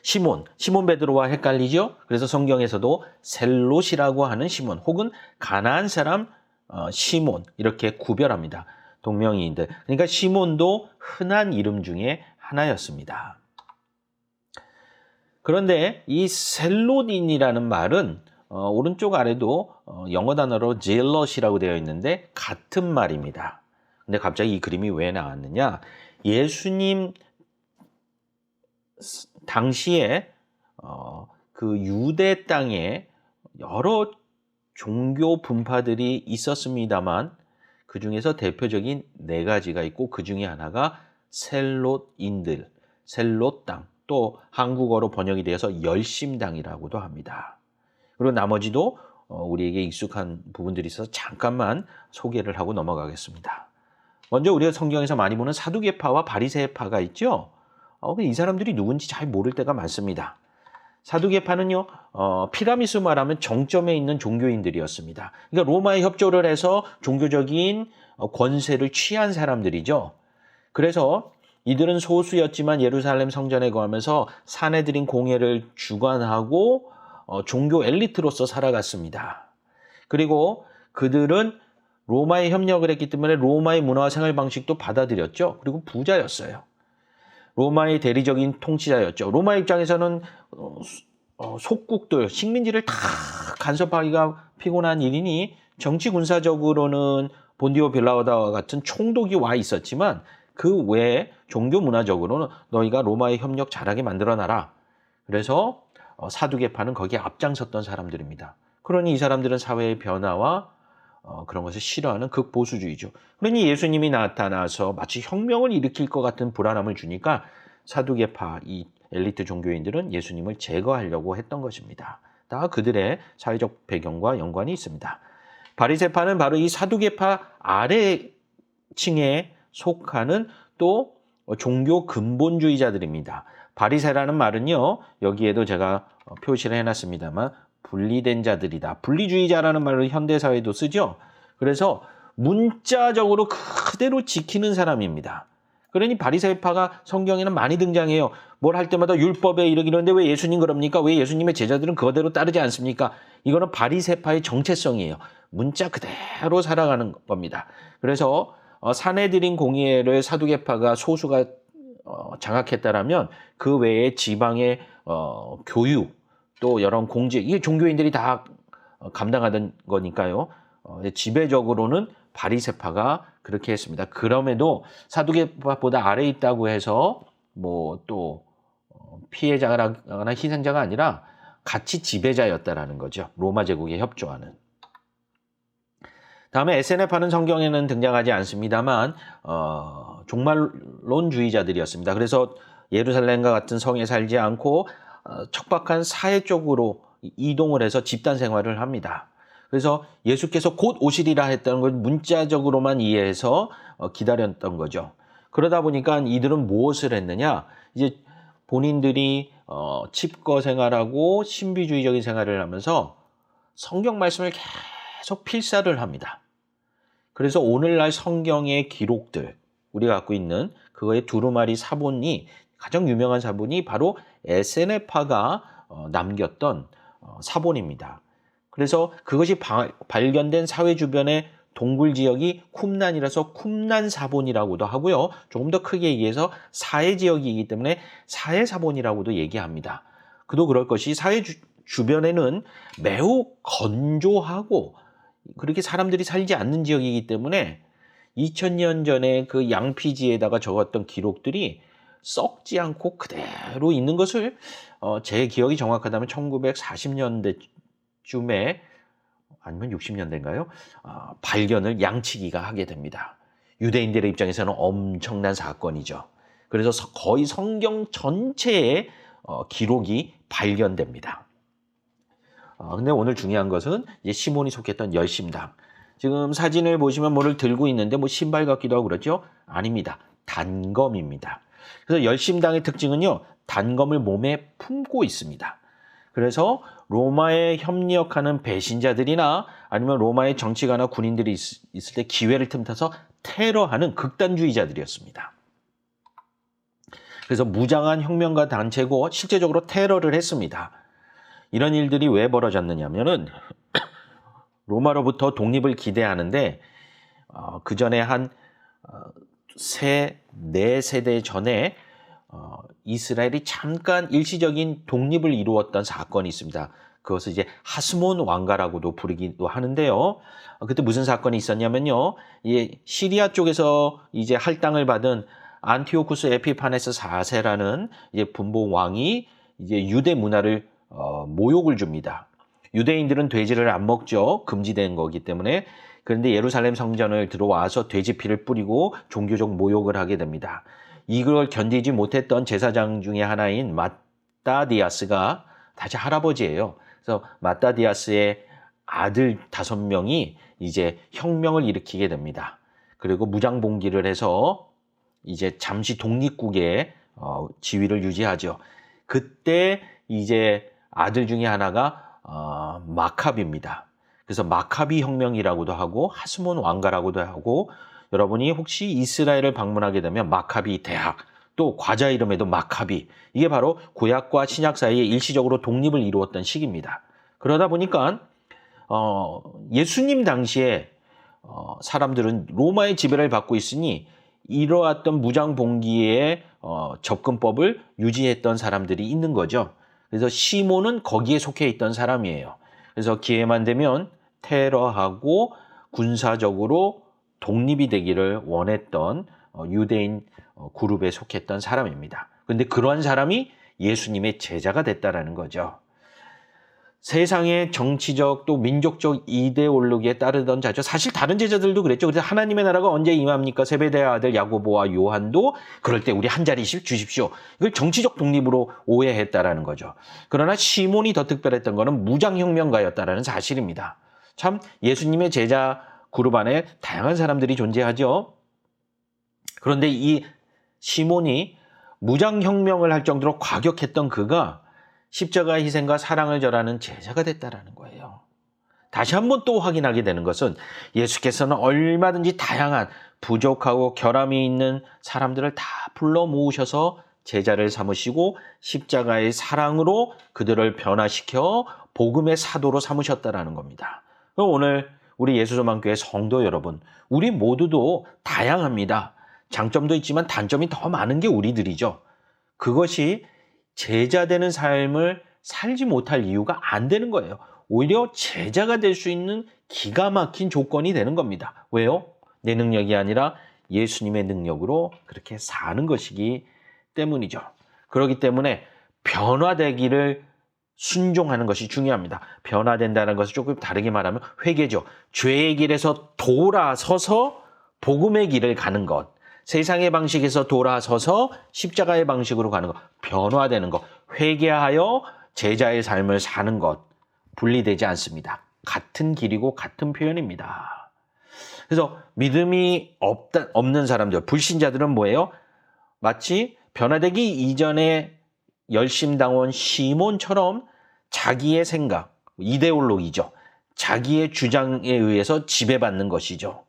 시몬 베드로와 헷갈리죠? 그래서 성경에서도 셀롯이라고 하는 시몬 혹은 가나안 사람 시몬 이렇게 구별합니다. 동명이인들. 그러니까 시몬도 흔한 이름 중에 하나였습니다. 그런데 이 셀롯인이라는 말은 오른쪽 아래도 영어 단어로 zealot이라고 되어 있는데 같은 말입니다. 근데 갑자기 이 그림이 왜 나왔느냐? 예수님 당시에 그 유대 땅에 여러 종교 분파들이 있었습니다만 그 중에서 대표적인 네 가지가 있고 그 중에 하나가 셀롯인들, 셀롯 땅, 또 한국어로 번역이 되어서 열심당이라고도 합니다. 그리고 나머지도 우리에게 익숙한 부분들이 있어서 잠깐만 소개를 하고 넘어가겠습니다. 먼저 우리가 성경에서 많이 보는 사두개파와 바리새파가 있죠. 이 사람들이 누군지 잘 모를 때가 많습니다. 사두개파는요, 피라미스 말하면 정점에 있는 종교인들이었습니다. 그러니까 로마에 협조를 해서 종교적인 권세를 취한 사람들이죠. 그래서 이들은 소수였지만 예루살렘 성전에 거하면서 사내들인 공예를 주관하고 종교 엘리트로서 살아갔습니다. 그리고 그들은 로마에 협력을 했기 때문에 로마의 문화와 생활 방식도 받아들였죠. 그리고 부자였어요. 로마의 대리적인 통치자였죠. 로마 입장에서는 속국들, 식민지를 다 간섭하기가 피곤한 일이니 정치 군사적으로는 본디오 빌라오다와 같은 총독이 와 있었지만 그 외에 종교 문화적으로는 너희가 로마의 협력 잘하게 만들어놔라. 그래서 사두개파는 거기에 앞장섰던 사람들입니다. 그러니 이 사람들은 사회의 변화와 그런 것을 싫어하는 극보수주의죠. 그러니 예수님이 나타나서 마치 혁명을 일으킬 것 같은 불안함을 주니까 사두개파, 이 엘리트 종교인들은 예수님을 제거하려고 했던 것입니다. 다 그들의 사회적 배경과 연관이 있습니다. 바리새파는 바로 이 사두개파 아래층에 속하는 또 종교 근본주의자들입니다. 바리새라는 말은요, 여기에도 제가 표시를 해놨습니다만 분리된 자들이다. 분리주의자라는 말을 현대사회도 쓰죠. 그래서 문자적으로 그대로 지키는 사람입니다. 그러니 바리새파가 성경에는 많이 등장해요. 뭘 할 때마다 율법에 이러는데 왜 예수님 그럽니까? 왜 예수님의 제자들은 그거대로 따르지 않습니까? 이거는 바리새파의 정체성이에요. 문자 그대로 살아가는 겁니다. 그래서 사내들인 공의회를 사두개파가 소수가 장악했다라면 그 외에 지방의 교육 또 여러 공직 이게 종교인들이 다 감당하던 거니까요. 지배적으로는 바리새파가 그렇게 했습니다. 그럼에도 사두개파보다 아래에 있다고 해서 뭐 또 피해자거나 희생자가 아니라 같이 지배자였다라는 거죠. 로마 제국에 협조하는. 다음에 SNF파는 성경에는 등장하지 않습니다만 종말론주의자들이었습니다. 그래서 예루살렘과 같은 성에 살지 않고 척박한 사해 쪽으로 이동을 해서 집단 생활을 합니다. 그래서 예수께서 곧 오시리라 했다는 걸 문자적으로만 이해해서 기다렸던 거죠. 그러다 보니까 이들은 무엇을 했느냐? 이제 본인들이 칩거 생활하고 신비주의적인 생활을 하면서 성경 말씀을 계속 필사를 합니다. 그래서 오늘날 성경의 기록들, 우리가 갖고 있는 그거의 두루마리 사본이 가장 유명한 사본이 바로 SNF파가 남겼던 사본입니다. 그래서 그것이 발견된 사회 주변의 동굴 지역이 쿰난이라서 쿰난 사본이라고도 하고요. 조금 더 크게 얘기해서 사해 지역이기 때문에 사해 사본이라고도 얘기합니다. 그도 그럴 것이 사해 주변에는 매우 건조하고 그렇게 사람들이 살지 않는 지역이기 때문에 2000년 전에 그 양피지에다가 적었던 기록들이 썩지 않고 그대로 있는 것을 제 기억이 정확하다면 1940년대쯤에 아니면 60년대인가요? 발견을 양치기가 하게 됩니다. 유대인들의 입장에서는 엄청난 사건이죠. 그래서 거의 성경 전체의 기록이 발견됩니다. 근데 오늘 중요한 것은 이제 시몬이 속했던 열심당. 지금 사진을 보시면 뭐를 들고 있는데 뭐 신발 같기도 하고 그렇죠? 아닙니다. 단검입니다. 그래서 열심당의 특징은요, 단검을 몸에 품고 있습니다. 그래서 로마에 협력하는 배신자들이나 아니면 로마의 정치가나 군인들이 있을 때 기회를 틈타서 테러하는 극단주의자들이었습니다. 그래서 무장한 혁명가 단체고 실제적으로 테러를 했습니다. 이런 일들이 왜 벌어졌느냐면은 로마로부터 독립을 기대하는데 그 전에 한 4세대 전에 이스라엘이 잠깐 일시적인 독립을 이루었던 사건이 있습니다. 그것을 이제 하스몬 왕가라고도 부르기도 하는데요. 그때 무슨 사건이 있었냐면요. 시리아 쪽에서 이제 할당을 받은 안티오쿠스 에피파네스 4세라는 이제 분봉 왕이 이제 유대 문화를 모욕을 줍니다. 유대인들은 돼지를 안 먹죠. 금지된 거기 때문에. 그런데 예루살렘 성전을 들어와서 돼지 피를 뿌리고 종교적 모욕을 하게 됩니다. 이걸 견디지 못했던 제사장 중에 하나인 마따디아스가 다시 할아버지예요. 그래서 마따디아스의 아들 5명이 이제 혁명을 일으키게 됩니다. 그리고 무장봉기를 해서 이제 잠시 독립국의 지위를 유지하죠. 그때 이제 아들 중에 하나가 마카비입니다. 그래서 마카비 혁명이라고도 하고 하스몬 왕가라고도 하고 여러분이 혹시 이스라엘을 방문하게 되면 마카비 대학 또 과자 이름에도 마카비 이게 바로 구약과 신약 사이에 일시적으로 독립을 이루었던 시기입니다. 그러다 보니까 예수님 당시에 사람들은 로마의 지배를 받고 있으니 이러했던 무장봉기의 접근법을 유지했던 사람들이 있는 거죠. 그래서 시몬은 거기에 속해 있던 사람이에요. 그래서 기회만 되면 테러하고 군사적으로 독립이 되기를 원했던 유대인 그룹에 속했던 사람입니다. 그런데 그러한 사람이 예수님의 제자가 됐다라는 거죠. 세상의 정치적 또 민족적 이데올로기에 따르던 자죠. 사실 다른 제자들도 그랬죠. 그래서 하나님의 나라가 언제 임합니까? 세베대의 아들 야고보와 요한도 그럴 때 우리 한 자리씩 주십시오. 이걸 정치적 독립으로 오해했다라는 거죠. 그러나 시몬이 더 특별했던 것은 무장혁명가였다라는 사실입니다. 참 예수님의 제자 그룹 안에 다양한 사람들이 존재하죠. 그런데 이 시몬이 무장혁명을 할 정도로 과격했던 그가 십자가의 희생과 사랑을 절하는 제자가 됐다라는 거예요. 다시 한번 또 확인하게 되는 것은 예수께서는 얼마든지 다양한 부족하고 결함이 있는 사람들을 다 불러 모으셔서 제자를 삼으시고 십자가의 사랑으로 그들을 변화시켜 복음의 사도로 삼으셨다라는 겁니다. 그럼 오늘 우리 예수소망교회 성도 여러분, 우리 모두도 다양합니다. 장점도 있지만 단점이 더 많은 게 우리들이죠. 그것이 제자 되는 삶을 살지 못할 이유가 안 되는 거예요. 오히려 제자가 될 수 있는 기가 막힌 조건이 되는 겁니다. 왜요? 내 능력이 아니라 예수님의 능력으로 그렇게 사는 것이기 때문이죠. 그렇기 때문에 변화되기를 순종하는 것이 중요합니다. 변화된다는 것을 조금 다르게 말하면 회개죠. 죄의 길에서 돌아서서 복음의 길을 가는 것. 세상의 방식에서 돌아서서 십자가의 방식으로 가는 것. 변화되는 것. 회개하여 제자의 삶을 사는 것. 분리되지 않습니다. 같은 길이고 같은 표현입니다. 그래서 믿음이 없는 사람들, 불신자들은 뭐예요? 마치 변화되기 이전에 열심당원 시몬처럼 자기의 생각, 이데올로기죠. 자기의 주장에 의해서 지배받는 것이죠.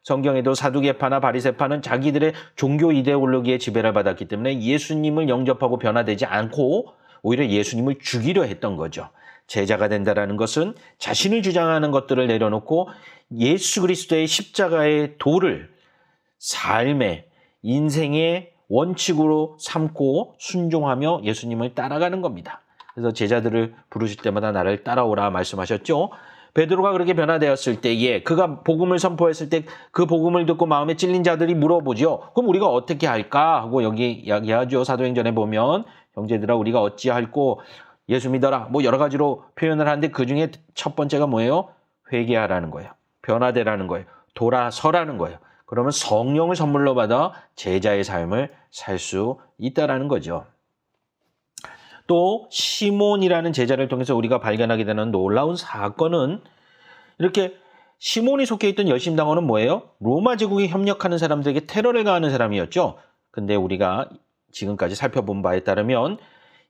성경에도 사두개파나 바리새파는 자기들의 종교 이데올로기에 지배를 받았기 때문에 예수님을 영접하고 변화되지 않고 오히려 예수님을 죽이려 했던 거죠. 제자가 된다는 것은 자신을 주장하는 것들을 내려놓고 예수 그리스도의 십자가의 도를 삶의, 인생의 원칙으로 삼고 순종하며 예수님을 따라가는 겁니다. 그래서 제자들을 부르실 때마다 나를 따라오라 말씀하셨죠. 베드로가 그렇게 변화되었을 때에 그가 복음을 선포했을 때 그 복음을 듣고 마음에 찔린 자들이 물어보죠. 그럼 우리가 어떻게 할까? 하고 여기 이야기하죠. 사도행전에 보면 형제들아 우리가 어찌할꼬 예수 믿어라. 뭐 여러 가지로 표현을 하는데 그중에 첫 번째가 뭐예요? 회개하라는 거예요. 변화되라는 거예요. 돌아서라는 거예요. 그러면 성령을 선물로 받아 제자의 삶을 살 수 있다라는 거죠. 또 시몬이라는 제자를 통해서 우리가 발견하게 되는 놀라운 사건은 이렇게 시몬이 속해 있던 열심당원은 뭐예요? 로마 제국에 협력하는 사람들에게 테러를 가하는 사람이었죠. 근데 우리가 지금까지 살펴본 바에 따르면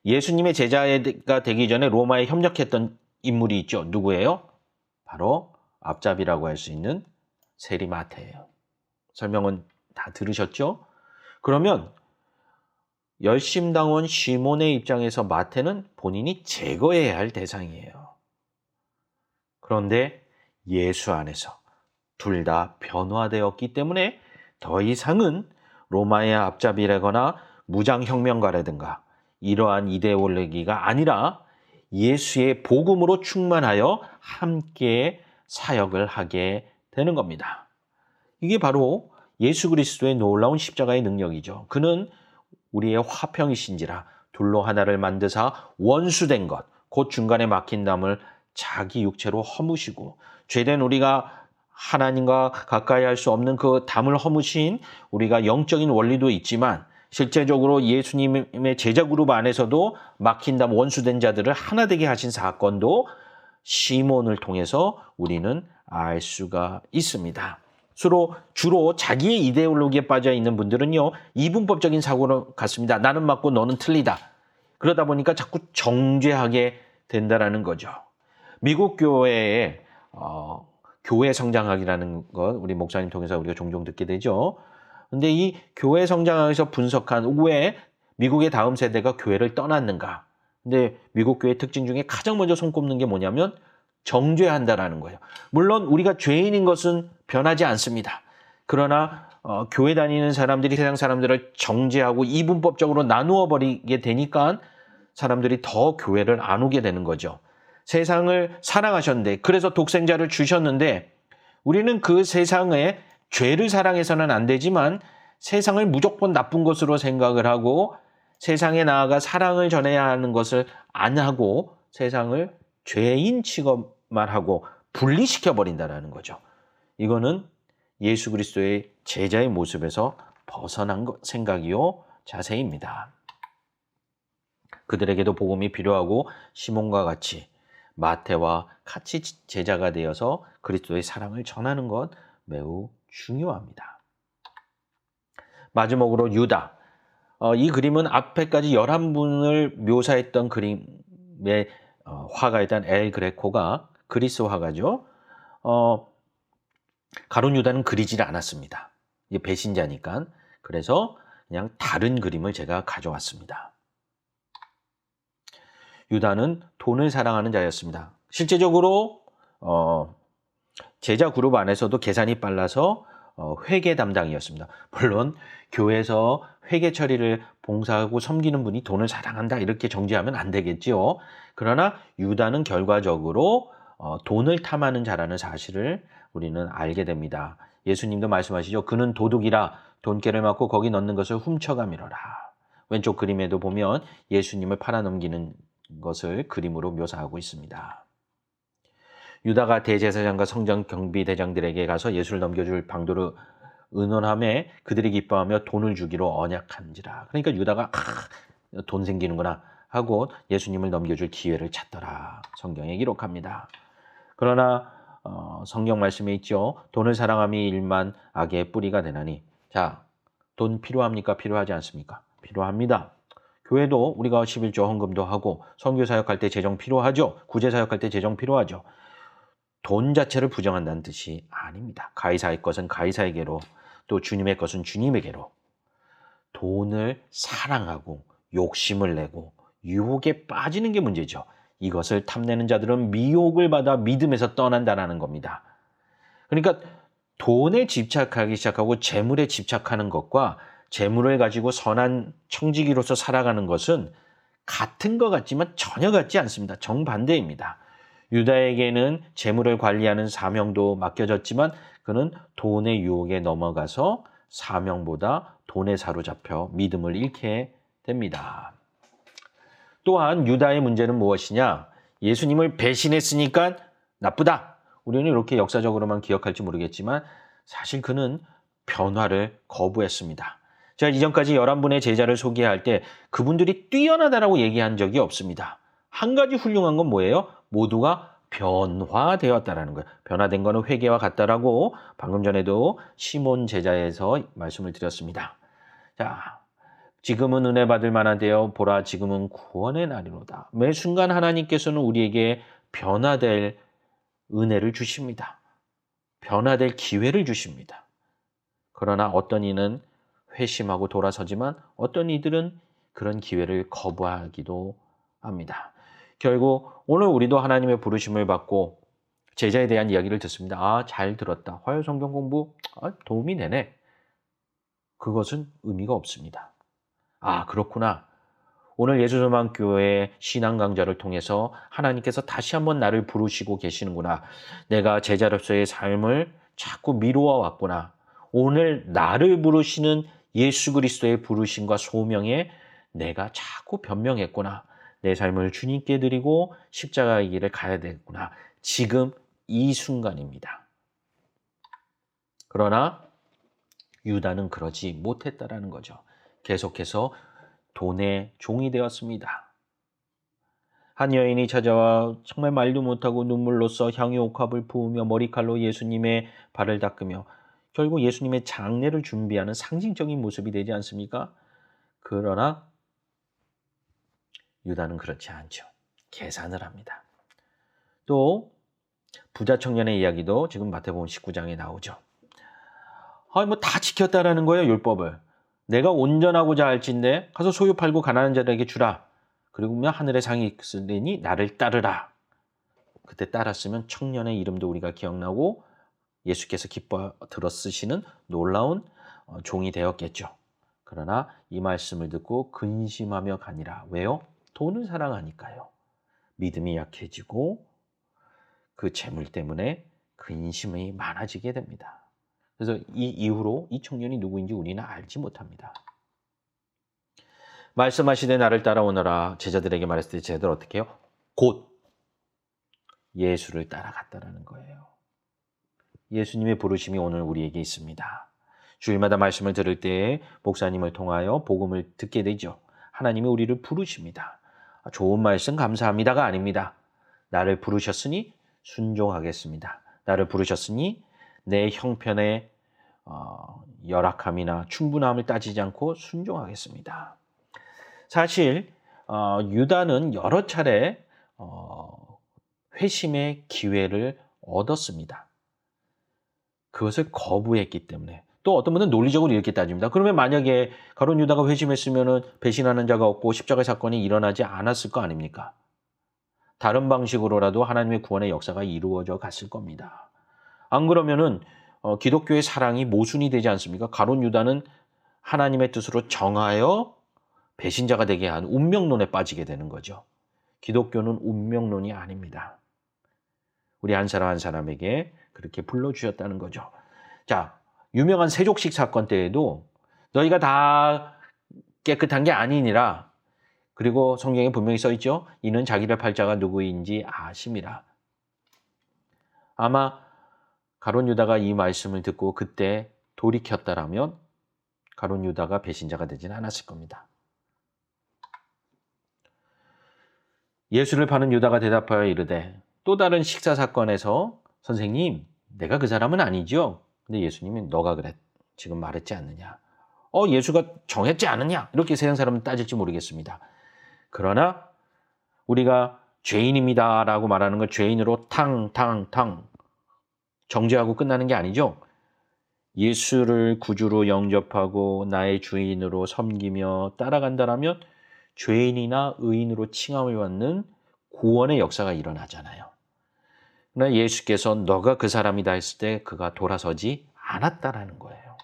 예수님의 제자가 되기 전에 로마에 협력했던 인물이 있죠. 누구예요? 바로 앞잡이라고 할 수 있는 세리마태예요. 설명은 다 들으셨죠? 그러면 열심당원 시몬의 입장에서 마태는 본인이 제거해야 할 대상이에요. 그런데 예수 안에서 둘 다 변화되었기 때문에 더 이상은 로마의 앞잡이라거나 무장혁명가라든가 이러한 이데올로기가 아니라 예수의 복음으로 충만하여 함께 사역을 하게 되는 겁니다. 이게 바로 예수 그리스도의 놀라운 십자가의 능력이죠. 그는 우리의 화평이신지라 둘로 하나를 만드사 원수된 것, 곧 중간에 막힌 담을 자기 육체로 허무시고 죄된 우리가 하나님과 가까이 할 수 없는 그 담을 허무신 우리가 영적인 원리도 있지만 실제적으로 예수님의 제자 그룹 안에서도 막힌 담 원수된 자들을 하나 되게 하신 사건도 시몬을 통해서 우리는 알 수가 있습니다. 주로 자기의 이데올로기에 빠져 있는 분들은요, 이분법적인 사고로 갔습니다. 나는 맞고 너는 틀리다. 그러다 보니까 자꾸 정죄하게 된다라는 거죠. 미국 교회의 교회 성장학이라는 것 우리 목사님 통해서 우리가 종종 듣게 되죠. 근데 이 교회 성장학에서 분석한 왜 미국의 다음 세대가 교회를 떠났는가. 근데 미국 교회 특징 중에 가장 먼저 손꼽는 게 뭐냐면 정죄한다라는 거예요. 물론 우리가 죄인인 것은 변하지 않습니다. 그러나 교회 다니는 사람들이 세상 사람들을 정죄하고 이분법적으로 나누어 버리게 되니까 사람들이 더 교회를 안 오게 되는 거죠. 세상을 사랑하셨는데 그래서 독생자를 주셨는데 우리는 그 세상에 죄를 사랑해서는 안 되지만 세상을 무조건 나쁜 것으로 생각을 하고 세상에 나아가 사랑을 전해야 하는 것을 안 하고 세상을 죄인 취급만 하고 분리시켜버린다는 거죠. 이거는 예수 그리스도의 제자의 모습에서 벗어난 생각이요 자세입니다. 그들에게도 복음이 필요하고 시몬과 같이 마태와 같이 제자가 되어서 그리스도의 사랑을 전하는 것 매우 중요합니다. 마지막으로 유다. 이 그림은 앞에까지 11분을 묘사했던 그림의 화가였던 엘 그레코가 그리스 화가죠. 가룟 유다는 그리지를 않았습니다. 이게 배신자니까. 그래서 그냥 다른 그림을 제가 가져왔습니다. 유다는 돈을 사랑하는 자였습니다. 실제적으로 제자 그룹 안에서도 계산이 빨라서 회계 담당이었습니다. 물론 교회에서 회계 처리를 봉사하고 섬기는 분이 돈을 사랑한다 이렇게 정죄하면 안 되겠지요. 그러나 유다는 결과적으로 돈을 탐하는 자라는 사실을 우리는 알게 됩니다. 예수님도 말씀하시죠. 그는 도둑이라 돈깨를 맞고 거기 넣는 것을 훔쳐가미러라. 왼쪽 그림에도 보면 예수님을 팔아넘기는 것을 그림으로 묘사하고 있습니다. 유다가 대제사장과 성전 경비대장들에게 가서 예수를 넘겨줄 방도를 의논하며 그들이 기뻐하며 돈을 주기로 언약한지라. 그러니까 유다가 돈 생기는구나 하고 예수님을 넘겨줄 기회를 찾더라. 성경에 기록합니다. 그러나 성경 말씀에 있죠. 돈을 사랑함이 일만 악의 뿌리가 되나니. 자, 돈 필요합니까? 필요하지 않습니까? 필요합니다. 교회도 우리가 11조 헌금도 하고 선교사역할 때 재정 필요하죠. 구제사역할 때 재정 필요하죠. 돈 자체를 부정한다는 뜻이 아닙니다. 가이사의 것은 가이사에게로, 또 주님의 것은 주님에게로. 돈을 사랑하고 욕심을 내고 유혹에 빠지는 게 문제죠. 이것을 탐내는 자들은 미혹을 받아 믿음에서 떠난다는 겁니다. 그러니까 돈에 집착하기 시작하고 재물에 집착하는 것과 재물을 가지고 선한 청지기로서 살아가는 것은 같은 것 같지만 전혀 같지 않습니다. 정반대입니다. 유다에게는 재물을 관리하는 사명도 맡겨졌지만 그는 돈의 유혹에 넘어가서 사명보다 돈에 사로잡혀 믿음을 잃게 됩니다. 또한 유다의 문제는 무엇이냐? 예수님을 배신했으니까 나쁘다. 우리는 이렇게 역사적으로만 기억할지 모르겠지만 사실 그는 변화를 거부했습니다. 제가 이전까지 11분의 제자를 소개할 때 그분들이 뛰어나다라고 얘기한 적이 없습니다. 한 가지 훌륭한 건 뭐예요? 모두가 변화되었다라는 거예요. 변화된 거는 회개와 같다라고 방금 전에도 시몬 제자에서 말씀을 드렸습니다. 자, 지금은 은혜 받을 만한 때요. 보라, 지금은 구원의 날이로다. 매 순간 하나님께서는 우리에게 변화될 은혜를 주십니다. 변화될 기회를 주십니다. 그러나 어떤 이는 회심하고 돌아서지만 어떤 이들은 그런 기회를 거부하기도 합니다. 결국 오늘 우리도 하나님의 부르심을 받고 제자에 대한 이야기를 듣습니다. 아, 잘 들었다. 화요 성경 공부 도움이 되네. 그것은 의미가 없습니다. 아, 그렇구나. 오늘 예수소망교회 신앙 강좌를 통해서 하나님께서 다시 한번 나를 부르시고 계시는구나. 내가 제자로서의 삶을 자꾸 미루어 왔구나. 오늘 나를 부르시는 예수 그리스도의 부르심과 소명에 내가 자꾸 변명했구나. 내 삶을 주님께 드리고 십자가의 길을 가야 되겠구나. 지금 이 순간입니다. 그러나 유다는 그러지 못했다라는 거죠. 계속해서 돈의 종이 되었습니다. 한 여인이 찾아와 정말 말도 못하고 눈물로써 향유옥합을 부으며 머리칼로 예수님의 발을 닦으며 결국 예수님의 장례를 준비하는 상징적인 모습이 되지 않습니까? 그러나 유다는 그렇지 않죠. 계산을 합니다. 또 부자 청년의 이야기도 지금 마태복음 19장에 나오죠. 뭐 다 지켰다라는 거예요, 율법을. 내가 온전하고자 할진대 가서 소유 팔고 가난한 자들에게 주라. 그리고 하늘의 상이 있으니 나를 따르라. 그때 따랐으면 청년의 이름도 우리가 기억나고 예수께서 기뻐 들어쓰시는 놀라운 종이 되었겠죠. 그러나 이 말씀을 듣고 근심하며 가니라. 왜요? 돈을 사랑하니까요. 믿음이 약해지고 그 재물 때문에 근심이 많아지게 됩니다. 그래서 이 이후로 이 청년이 누구인지 우리는 알지 못합니다. 말씀하시되 나를 따라오너라. 제자들에게 말했을 때 제자들 어떻게 해요? 곧 예수를 따라갔다라는 거예요. 예수님의 부르심이 오늘 우리에게 있습니다. 주일마다 말씀을 들을 때 목사님을 통하여 복음을 듣게 되죠. 하나님이 우리를 부르십니다. 좋은 말씀 감사합니다가 아닙니다. 나를 부르셨으니 순종하겠습니다. 나를 부르셨으니 내 형편의 열악함이나 충분함을 따지지 않고 순종하겠습니다. 사실 유다는 여러 차례 회심의 기회를 얻었습니다. 그것을 거부했기 때문에. 또 어떤 분은 논리적으로 이렇게 따집니다. 그러면 만약에 가룟 유다가 회심했으면 배신하는 자가 없고 십자가의 사건이 일어나지 않았을 거 아닙니까? 다른 방식으로라도 하나님의 구원의 역사가 이루어져 갔을 겁니다. 안 그러면은 기독교의 사랑이 모순이 되지 않습니까? 가룟 유다는 하나님의 뜻으로 정하여 배신자가 되게 한 운명론에 빠지게 되는 거죠. 기독교는 운명론이 아닙니다. 우리 한 사람 한 사람에게 그렇게 불러주셨다는 거죠. 자, 유명한 세족식 사건 때에도 너희가 다 깨끗한 게 아니니라. 그리고 성경에 분명히 써 있죠. 이는 자기를 팔 자가 누구인지 아심이라. 아마 가룟 유다가 이 말씀을 듣고 그때 돌이켰다라면 가룟 유다가 배신자가 되지는 않았을 겁니다. 예수를 파는 유다가 대답하여 이르되 또 다른 식사 사건에서 선생님, 내가 그 사람은 아니죠. 근데 예수님이 너가 그래. 지금 말했지 않느냐. 예수가 정했지 않느냐. 이렇게 세상 사람은 따질지 모르겠습니다. 그러나 우리가 죄인입니다라고 말하는 걸 죄인으로 탕탕탕 정죄하고 끝나는 게 아니죠. 예수를 구주로 영접하고 나의 주인으로 섬기며 따라간다라면 죄인이나 의인으로 칭함을 받는 구원의 역사가 일어나잖아요. 그러나 예수께서 너가 그 사람이다 했을 때 그가 돌아서지 않았다라는 거예요.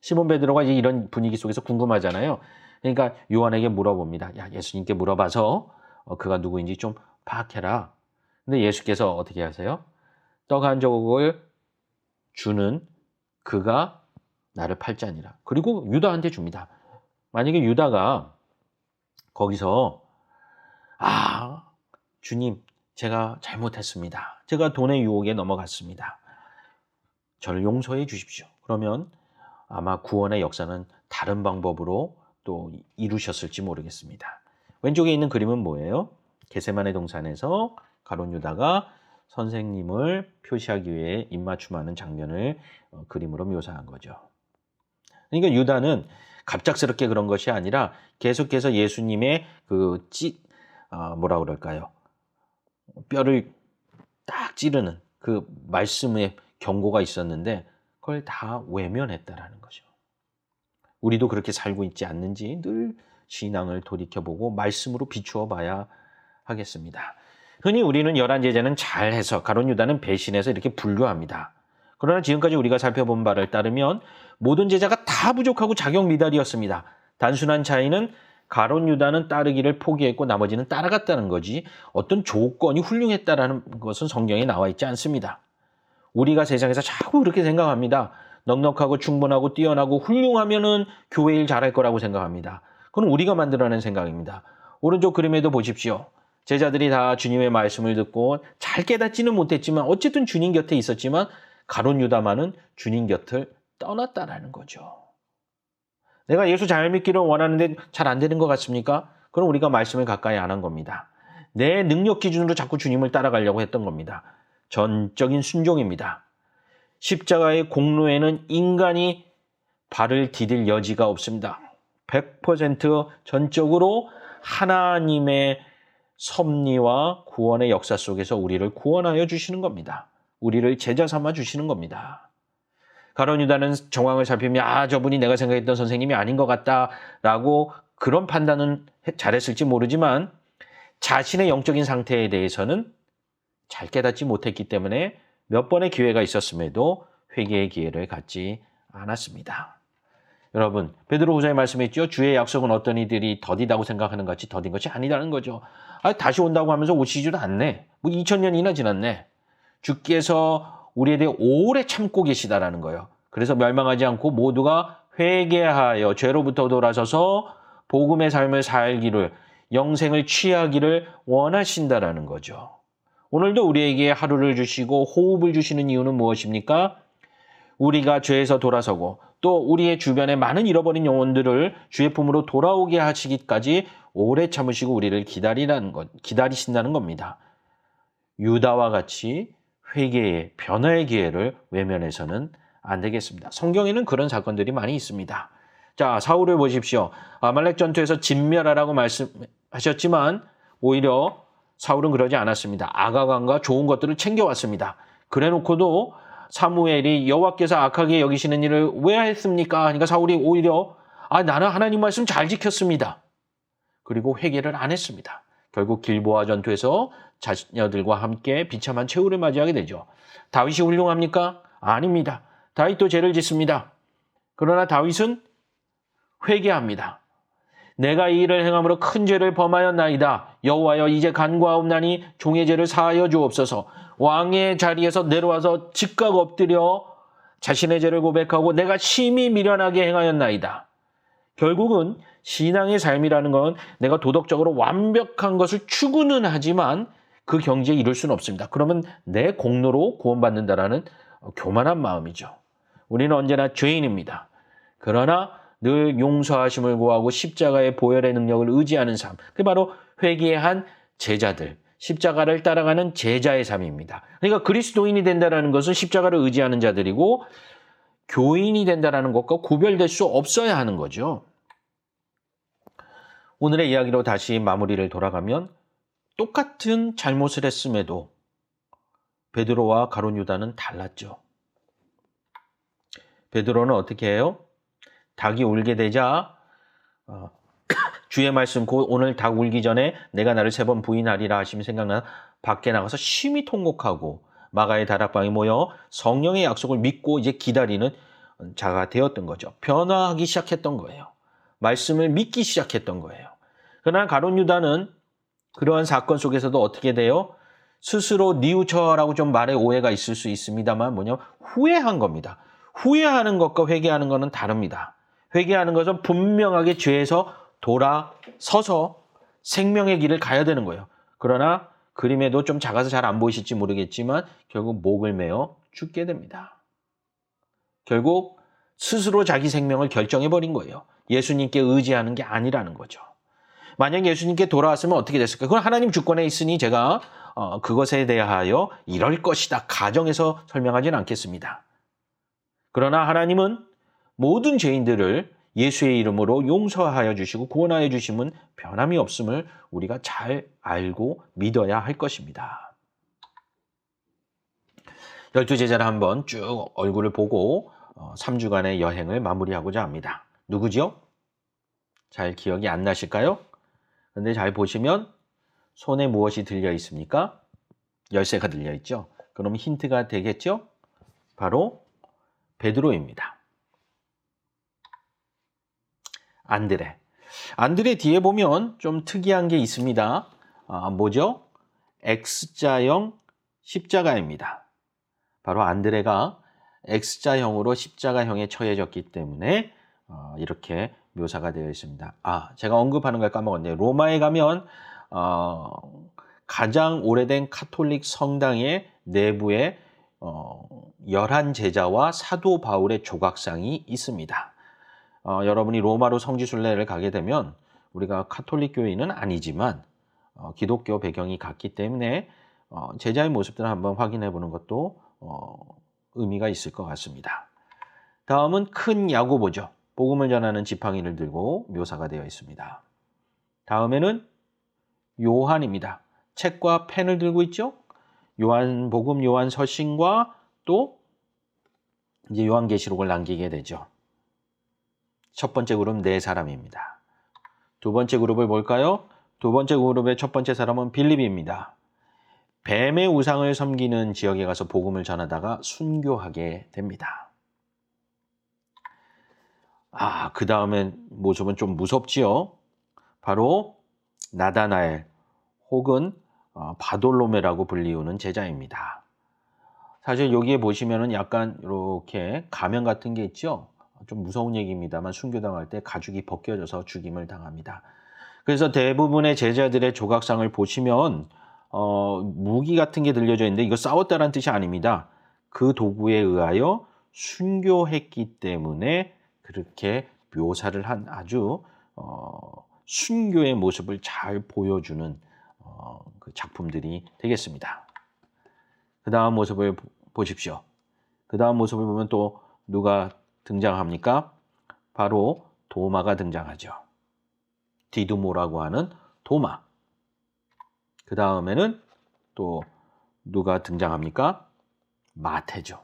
시몬 베드로가 이런 분위기 속에서 궁금하잖아요. 그러니까 요한에게 물어봅니다. 야, 예수님께 물어봐서 그가 누구인지 좀 파악해라. 근데 예수께서 어떻게 하세요? 떡 한 조각을 주는 그가 나를 팔지 아니라. 그리고 유다한테 줍니다. 만약에 유다가 거기서 주님, 제가 잘못했습니다. 제가 돈의 유혹에 넘어갔습니다. 저를 용서해 주십시오. 그러면 아마 구원의 역사는 다른 방법으로 또 이루셨을지 모르겠습니다. 왼쪽에 있는 그림은 뭐예요? 겟세마네 동산에서 가룟 유다가 선생님을 표시하기 위해 입맞춤하는 장면을 그림으로 묘사한 거죠. 그러니까 유다는 갑작스럽게 그런 것이 아니라 계속해서 예수님의 뭐라 그럴까요? 뼈를 딱 찌르는 그 말씀의 경고가 있었는데 그걸 다 외면했다라는 거죠. 우리도 그렇게 살고 있지 않는지 늘 신앙을 돌이켜보고 말씀으로 비추어 봐야 하겠습니다. 흔히 우리는 열한 제자는 잘해서 가룟 유다는 배신해서 이렇게 분류합니다. 그러나 지금까지 우리가 살펴본 바를 따르면 모든 제자가 다 부족하고 자격 미달이었습니다. 단순한 차이는 가룟 유다는 따르기를 포기했고 나머지는 따라갔다는 거지 어떤 조건이 훌륭했다라는 것은 성경에 나와 있지 않습니다. 우리가 세상에서 자꾸 그렇게 생각합니다. 넉넉하고 충분하고 뛰어나고 훌륭하면은 교회 일 잘할 거라고 생각합니다. 그건 우리가 만들어낸 생각입니다. 오른쪽 그림에도 보십시오. 제자들이 다 주님의 말씀을 듣고 잘 깨닫지는 못했지만 어쨌든 주님 곁에 있었지만 가룟 유다만은 주님 곁을 떠났다라는 거죠. 내가 예수 잘 믿기를 원하는데 잘 안 되는 것 같습니까? 그럼 우리가 말씀을 가까이 안 한 겁니다. 내 능력 기준으로 자꾸 주님을 따라가려고 했던 겁니다. 전적인 순종입니다. 십자가의 공로에는 인간이 발을 디딜 여지가 없습니다. 100% 전적으로 하나님의 섭리와 구원의 역사 속에서 우리를 구원하여 주시는 겁니다. 우리를 제자 삼아 주시는 겁니다. 가룟 유다는 정황을 살피며 저분이 내가 생각했던 선생님이 아닌 것 같다라고 그런 판단은 잘했을지 모르지만 자신의 영적인 상태에 대해서는 잘 깨닫지 못했기 때문에 몇 번의 기회가 있었음에도 회개의 기회를 갖지 않았습니다. 여러분, 베드로후서에 말씀했죠. 주의 약속은 어떤 이들이 더디다고 생각하는 것 같이 더딘 것이 아니라는 거죠. 다시 온다고 하면서 오시지도 않네. 2000년이나 지났네. 주께서 우리에 대해 오래 참고 계시다라는 거예요. 그래서 멸망하지 않고 모두가 회개하여 죄로부터 돌아서서 복음의 삶을 살기를, 영생을 취하기를 원하신다라는 거죠. 오늘도 우리에게 하루를 주시고 호흡을 주시는 이유는 무엇입니까? 우리가 죄에서 돌아서고 또 우리의 주변에 많은 잃어버린 영혼들을 주의 품으로 돌아오게 하시기까지 오래 참으시고 우리를 기다리신다는 겁니다. 유다와 같이 회개의 변화의 기회를 외면해서는 안 되겠습니다. 성경에는 그런 사건들이 많이 있습니다. 자, 사울을 보십시오. 아말렉 전투에서 진멸하라고 말씀하셨지만 오히려 사울은 그러지 않았습니다. 아가간과 좋은 것들을 챙겨왔습니다. 그래놓고도 사무엘이 여호와께서 악하게 여기시는 일을 왜 했습니까? 그러니까 사울이 오히려 나는 하나님 말씀 잘 지켰습니다. 그리고 회개를 안 했습니다. 결국 길보아 전투에서 자녀들과 함께 비참한 최후를 맞이하게 되죠. 다윗이 훌륭합니까? 아닙니다. 다윗도 죄를 짓습니다. 그러나 다윗은 회개합니다. 내가 이 일을 행함으로 큰 죄를 범하였나이다. 여호와여 이제 간과하옵나니 종의 죄를 사하여 주옵소서. 왕의 자리에서 내려와서 즉각 엎드려 자신의 죄를 고백하고 내가 심히 미련하게 행하였나이다. 결국은 신앙의 삶이라는 건 내가 도덕적으로 완벽한 것을 추구는 하지만 그 경지에 이룰 수는 없습니다. 그러면 내 공로로 구원받는다라는 교만한 마음이죠. 우리는 언제나 죄인입니다. 그러나 늘 용서하심을 구하고 십자가의 보혈의 능력을 의지하는 삶. 그게 바로 회개한 제자들, 십자가를 따라가는 제자의 삶입니다. 그러니까 그리스도인이 된다는 것은 십자가를 의지하는 자들이고 교인이 된다는 것과 구별될 수 없어야 하는 거죠. 오늘의 이야기로 다시 마무리를 돌아가면 똑같은 잘못을 했음에도 베드로와 가룟 유다는 달랐죠. 베드로는 어떻게 해요? 닭이 울게 되자 주의 말씀 곧 오늘 닭 울기 전에 내가 나를 3번 부인하리라 하시면 생각나 밖에 나가서 심히 통곡하고 마가의 다락방에 모여 성령의 약속을 믿고 이제 기다리는 자가 되었던 거죠. 변화하기 시작했던 거예요. 말씀을 믿기 시작했던 거예요. 그러나 가룟 유다는 그러한 사건 속에서도 어떻게 돼요? 스스로 뉘우쳐라고 좀 말에 오해가 있을 수 있습니다만 뭐냐면 후회한 겁니다. 후회하는 것과 회개하는 것은 다릅니다. 회개하는 것은 분명하게 죄에서 돌아서서 생명의 길을 가야 되는 거예요. 그러나 그림에도 좀 작아서 잘 안 보이실지 모르겠지만 결국 목을 메어 죽게 됩니다. 결국 스스로 자기 생명을 결정해버린 거예요. 예수님께 의지하는 게 아니라는 거죠. 만약 예수님께 돌아왔으면 어떻게 됐을까요? 그건 하나님 주권에 있으니 제가 그것에 대하여 이럴 것이다. 가정에서 설명하지는 않겠습니다. 그러나 하나님은 모든 죄인들을 예수의 이름으로 용서하여 주시고 구원하여 주심은 변함이 없음을 우리가 잘 알고 믿어야 할 것입니다. 12제자를 한번 쭉 얼굴을 보고 3주간의 여행을 마무리하고자 합니다. 누구죠? 잘 기억이 안 나실까요? 그런데 잘 보시면 손에 무엇이 들려 있습니까? 열쇠가 들려 있죠. 그럼 힌트가 되겠죠? 바로 베드로입니다. 안드레 뒤에 보면 좀 특이한 게 있습니다. 뭐죠? X자형 십자가입니다. 바로 안드레가 X자형으로 십자가형에 처해졌기 때문에 이렇게 묘사가 되어 있습니다. 제가 언급하는 걸 까먹었네요. 로마에 가면 가장 오래된 카톨릭 성당의 내부에 11제자와 사도 바울의 조각상이 있습니다. 여러분이 로마로 성지순례를 가게 되면 우리가 카톨릭 교회는 아니지만 기독교 배경이 같기 때문에 제자의 모습들을 한번 확인해 보는 것도 의미가 있을 것 같습니다. 다음은 큰 야고보죠. 복음을 전하는 지팡이를 들고 묘사가 되어 있습니다. 다음에는 요한입니다. 책과 펜을 들고 있죠. 요한복음, 요한서신과 또 이제 요한계시록을 남기게 되죠. 첫 번째 그룹 4사람입니다. 두 번째 그룹을 볼까요? 두 번째 그룹의 첫 번째 사람은 빌립입니다. 뱀의 우상을 섬기는 지역에 가서 복음을 전하다가 순교하게 됩니다. 그 다음에 모습은 좀 무섭지요. 바로 나다나엘 혹은 바돌로메라고 불리우는 제자입니다. 사실 여기에 보시면은 약간 이렇게 가면 같은 게 있죠. 좀 무서운 얘기입니다만 순교당할 때 가죽이 벗겨져서 죽임을 당합니다. 그래서 대부분의 제자들의 조각상을 보시면 무기 같은 게 들려져 있는데 이거 싸웠다는 뜻이 아닙니다. 그 도구에 의하여 순교했기 때문에 그렇게 묘사를 한 아주 순교의 모습을 잘 보여주는 그 작품들이 되겠습니다. 그 다음 모습을 보십시오. 그 다음 모습을 보면 또 누가 등장합니까? 바로 도마가 등장하죠. 디두모라고 하는 도마. 그 다음에는 또 누가 등장합니까? 마태죠.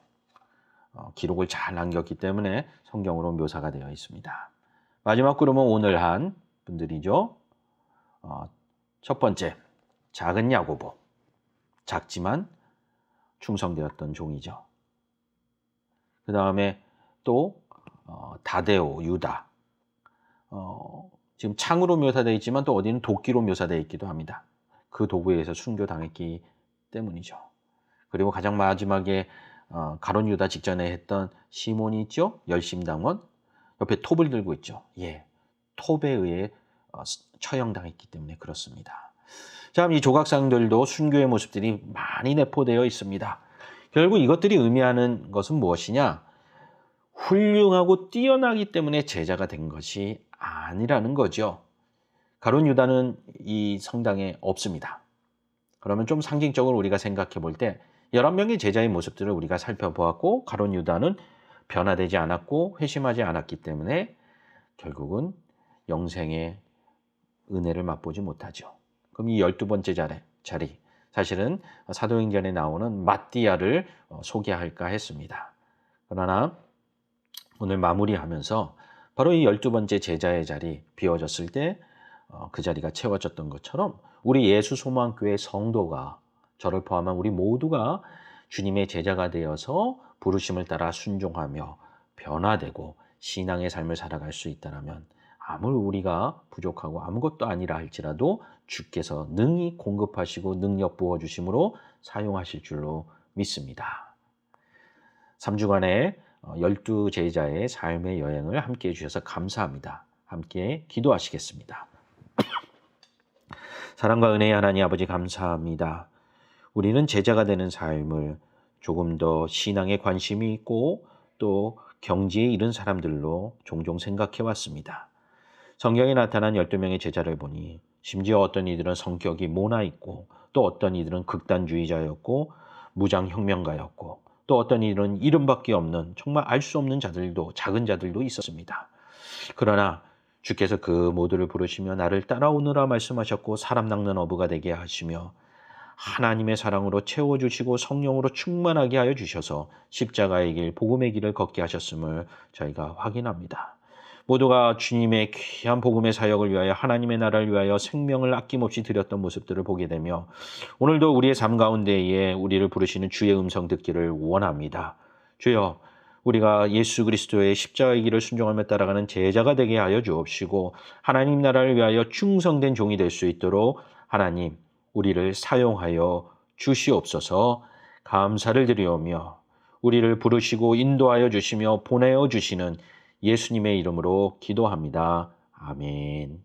기록을 잘 남겼기 때문에 성경으로 묘사가 되어 있습니다. 마지막 그룹은 오늘 한 분들이죠. 첫 번째, 작은 야고보. 작지만 충성되었던 종이죠. 그 다음에 또 다데오, 유다. 지금 창으로 묘사되어 있지만 또 어디는 도끼로 묘사되어 있기도 합니다. 그 도구에 의해서 순교당했기 때문이죠. 그리고 가장 마지막에 가룟 유다 직전에 했던 시몬이 있죠. 열심당원. 옆에 톱을 들고 있죠. 예, 톱에 의해 처형당했기 때문에 그렇습니다. 자, 이 조각상들도 순교의 모습들이 많이 내포되어 있습니다. 결국 이것들이 의미하는 것은 무엇이냐? 훌륭하고 뛰어나기 때문에 제자가 된 것이 아니라는 거죠. 가룟 유다는 이 성당에 없습니다. 그러면 좀 상징적으로 우리가 생각해 볼 때 11명의 제자의 모습들을 우리가 살펴보았고 가룟 유다는 변화되지 않았고 회심하지 않았기 때문에 결국은 영생의 은혜를 맛보지 못하죠. 그럼 이 12번째 자리 사실은 사도행전에 나오는 마띠아를 소개할까 했습니다. 그러나 오늘 마무리하면서 바로 이 12번째 제자의 자리 비워졌을 때 그 자리가 채워졌던 것처럼 우리 예수소망교회 성도가 저를 포함한 우리 모두가 주님의 제자가 되어서 부르심을 따라 순종하며 변화되고 신앙의 삶을 살아갈 수 있다면 아무리 우리가 부족하고 아무것도 아니라 할지라도 주께서 능히 공급하시고 능력 부어주심으로 사용하실 줄로 믿습니다. 3주간의 12제자의 삶의 여행을 함께해 주셔서 감사합니다. 함께 기도하시겠습니다. 사랑과 은혜의 하나님 아버지 감사합니다. 우리는 제자가 되는 삶을 조금 더 신앙에 관심이 있고 또 경지에 이른 사람들로 종종 생각해 왔습니다. 성경에 나타난 12명의 제자를 보니 심지어 어떤 이들은 성격이 모나 있고 또 어떤 이들은 극단주의자였고 무장혁명가였고 또 어떤 이들은 이름밖에 없는 정말 알 수 없는 자들도 작은 자들도 있었습니다. 그러나 주께서 그 모두를 부르시며 나를 따라오느라 말씀하셨고 사람 낚는 어부가 되게 하시며 하나님의 사랑으로 채워주시고 성령으로 충만하게 하여 주셔서 십자가의 길, 복음의 길을 걷게 하셨음을 저희가 확인합니다. 모두가 주님의 귀한 복음의 사역을 위하여 하나님의 나라를 위하여 생명을 아낌없이 드렸던 모습들을 보게 되며 오늘도 우리의 삶 가운데에 우리를 부르시는 주의 음성 듣기를 원합니다. 주여, 우리가 예수 그리스도의 십자가의 길을 순종하며 따라가는 제자가 되게 하여 주옵시고 하나님 나라를 위하여 충성된 종이 될 수 있도록 하나님 우리를 사용하여 주시옵소서. 감사를 드리오며 우리를 부르시고 인도하여 주시며 보내어 주시는 예수님의 이름으로 기도합니다. 아멘.